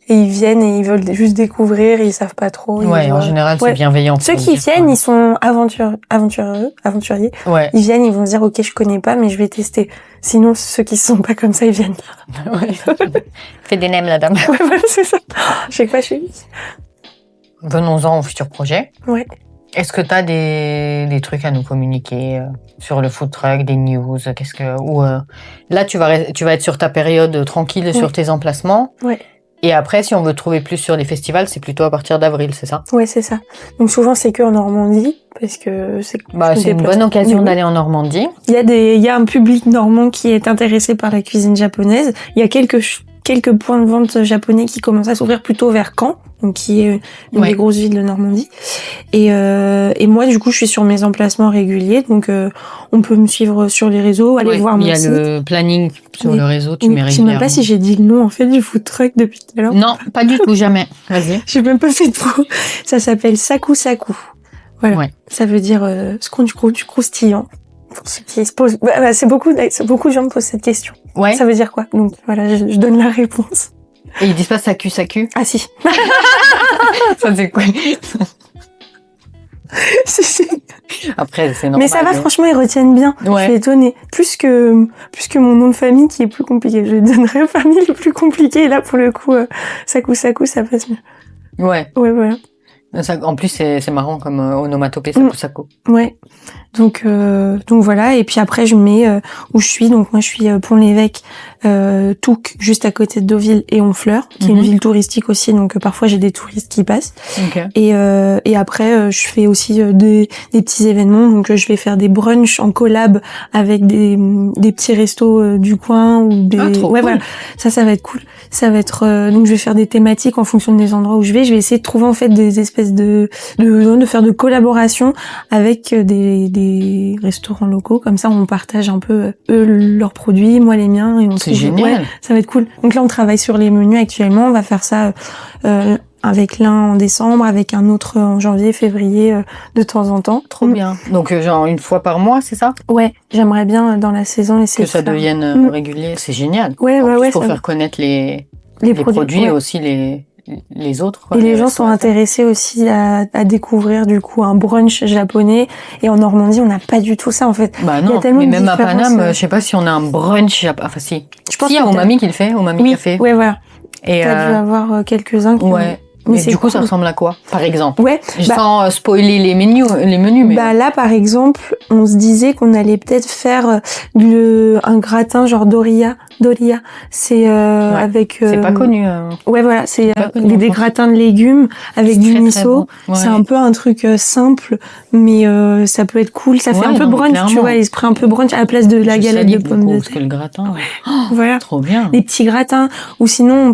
ils viennent et ils veulent juste découvrir, ils savent pas trop. Ouais, en général, c'est bienveillant. Ceux qui viennent, ils sont aventuriers. Ouais. Ils viennent, ils vont se dire, ok, je connais pas, mais je vais tester. Sinon, ceux qui sont pas comme ça, ils viennent pas. Ouais. Fais des nems, la dame. Ouais, voilà, c'est ça. Je sais pas, je suis... Venons-en au futur projet. Ouais. Est-ce que tu as des trucs à nous communiquer sur le food truck, des news, là tu vas être sur ta période tranquille sur tes emplacements. Ouais. Et après, si on veut trouver plus sur les festivals, c'est plutôt à partir d'avril, c'est ça? Ouais, c'est ça. Donc souvent c'est que en Normandie parce que c'est une bonne occasion d'aller en Normandie. Il y a un public normand qui est intéressé par la cuisine japonaise. Il y a quelques points de vente japonais qui commencent à s'ouvrir plutôt vers Caen, donc qui est une des grosses villes de Normandie. Et moi, du coup, je suis sur mes emplacements réguliers, donc on peut me suivre sur les réseaux, aller voir mon site. Il y a le planning sur le réseau, tu mets régulièrement. Je sais même pas si j'ai dit le nom, en fait, du food truck depuis tout à l'heure. Non, pas du tout, jamais. Vas-y. J'ai même pas fait de pro. Ça s'appelle Saku Saku. Voilà. Ouais. Ça veut dire du croustillant. Pour ceux qui se posent, c'est beaucoup de gens me posent cette question. Ouais. Ça veut dire quoi? Donc voilà, je donne la réponse. Et ils disent pas Saku Saku? Ah si. Ça c'est quoi? Si. Après, c'est normal. Mais ça va, franchement, ils retiennent bien. Ouais. Je suis étonnée. Plus que mon nom de famille qui est plus compliqué. Je donnerai la famille le plus compliqué. Et là, pour le coup, Saku Saku, ça passe mieux. Ouais. Ouais, voilà. Ça, en plus, c'est marrant comme onomatopée, Saku Saku. Ouais. Donc voilà. Et puis après, je mets où je suis. Donc moi, je suis Pont-l'Évêque, Touques, juste à côté de Deauville, et Honfleur, qui est une ville touristique aussi. Donc parfois, j'ai des touristes qui passent. Okay. Et après, je fais aussi des petits événements. Donc je vais faire des brunchs en collab avec des petits restos du coin ou des. Trop ouais, cool. Voilà. Ça va être cool. Ça va être donc je vais faire des thématiques en fonction des endroits où je vais. Je vais essayer de trouver en fait des espèces de faire de collaborations avec des restaurants locaux, comme ça on partage un peu eux leurs produits, moi les miens, et on c'est génial. Ouais, ça va être cool. Donc là on travaille sur les menus actuellement, on va faire ça avec l'un en décembre, avec un autre en janvier, février, de temps en temps. Trop bien. Donc genre une fois par mois, c'est ça? Ouais, j'aimerais bien dans la saison essayer que ça devienne régulier, c'est génial. Ouais, pour faire connaître les produits et aussi les autres. Et les gens sont intéressés aussi à découvrir du coup un brunch japonais. Et en Normandie, on n'a pas du tout ça en fait. Bah non, mais même à Paname, je sais pas si on a un brunch japonais. Enfin si. Je pense qu'il y a Omami qui le fait, Omami Café. Ouais, voilà. Et t'as dû avoir quelques-uns qui mais du coup, ça ressemble à quoi, par exemple? Ouais. Sans spoiler les menus, mais. Bah là, par exemple, on se disait qu'on allait peut-être faire un gratin genre Doria. C'est avec. C'est pas connu. Ouais, voilà, c'est des gratins de légumes avec du miso. Bon. C'est un peu un truc simple, mais ça peut être cool. Ça fait un peu brunch, tu vois, l'esprit un peu brunch à la place de la galette de pommes de terre. Parce que le gratin. Oh, voilà. Trop bien. Des petits gratins. Ou sinon, on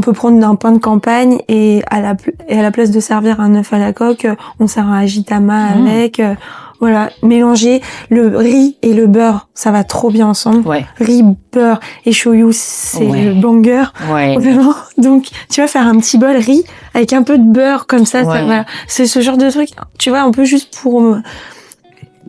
peut prendre un pain de campagne et à la place de servir un œuf à la coque, on sert un agitama avec. Voilà, mélanger le riz et le beurre, ça va trop bien ensemble. Ouais. Riz, beurre et shoyu, c'est Ouais. le banger. Ouais. Vraiment. Donc, tu vas faire un petit bol riz avec un peu de beurre comme ça. Ouais. Voilà. C'est ce genre de truc, tu vois, un peu juste pour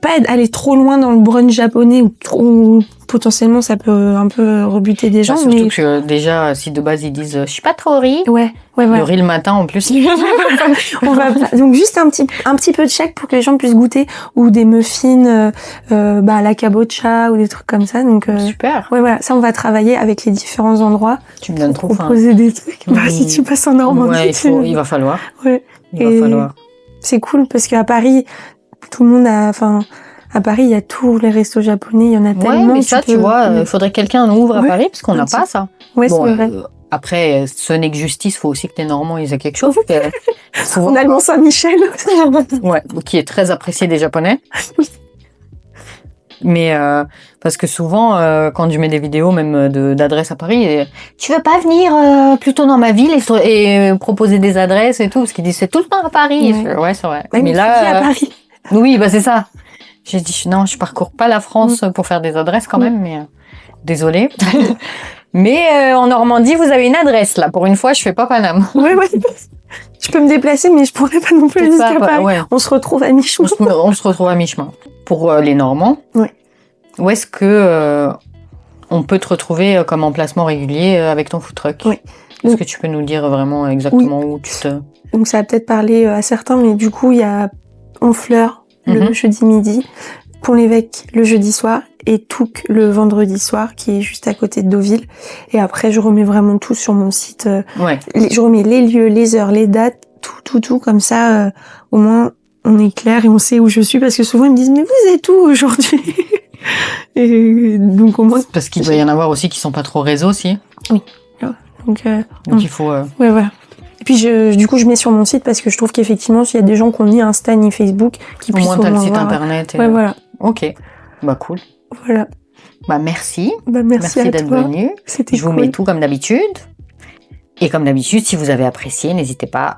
pas aller trop loin dans le brunch japonais ou potentiellement ça peut un peu rebuter des gens. Surtout mais que déjà, si de base ils disent je suis pas trop riz, ouais, voilà. le riz le matin en plus. On va donc juste un petit peu de chèque pour que les gens puissent goûter ou des muffins à la kabocha ou des trucs comme ça. Donc Super. ouais, voilà, ça on va travailler avec les différents endroits. Tu me donnes trop faim. Proposer des trucs. Si tu passes en Normandie, ouais, il va falloir. Ouais. Il va falloir. C'est cool parce qu'à Paris, tout le monde à Paris, il y a tous les restos japonais, il y en a tellement. Ouais, mais ça, tu vois, il faudrait que quelqu'un ouvre à Paris parce qu'on n'a pas ça. Ouais, bon, c'est vrai. Après, ce n'est que justice, faut aussi que les Normands ils aient quelque chose. On a le Mont-Saint-Michel. Ouais, qui est très apprécié des Japonais. Mais parce que souvent, quand je mets des vidéos même d'adresses à Paris, tu veux pas venir plutôt dans ma ville et proposer des adresses et tout, parce qu'ils disent c'est tout le temps à Paris. Ouais, c'est vrai. Mais là, à Paris. Oui, bah c'est ça. J'ai dit non, je parcours pas la France pour faire des adresses quand même, mais désolée. Mais en Normandie, vous avez une adresse là. Pour une fois, je fais pas Paname. Ouais. Je peux me déplacer, mais je pourrais pas non plus jusqu'à Paris. Ouais. On se retrouve à mi-chemin. On se retrouve à mi-chemin. Pour les Normands, où est-ce que on peut te retrouver comme emplacement régulier avec ton food truck? Est-ce que tu peux nous dire vraiment exactement où tu te... Donc ça va peut-être parler à certains, mais du coup, il y a Honfleur le jeudi midi, Pont-l'Évêque le jeudi soir et Touques le vendredi soir, qui est juste à côté de Deauville. Et après, je remets vraiment tout sur mon site. Je remets les lieux, les heures, les dates, tout, comme ça, au moins, on est clair et on sait où je suis, parce que souvent, ils me disent, mais vous êtes où aujourd'hui? Et donc, au moins... Parce qu'il doit y en avoir aussi qui sont pas trop réseaux aussi. Oui. Donc il faut... Ouais, voilà. Et puis, du coup, je mets sur mon site parce que je trouve qu'effectivement, s'il y a des gens qui ont ni Insta ni Facebook, qui puissent au moins t'as le site voir... internet. Ouais, voilà. Ok. Bah, cool. Voilà. Bah, merci. Merci à d'être toi. venu. C'était Je vous mets tout comme d'habitude. Et comme d'habitude, si vous avez apprécié, n'hésitez pas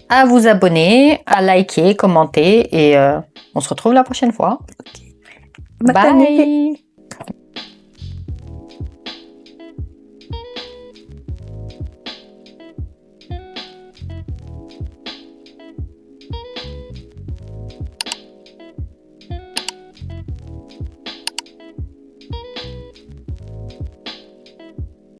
à vous abonner, à liker, commenter. Et on se retrouve la prochaine fois. Bye. Bye.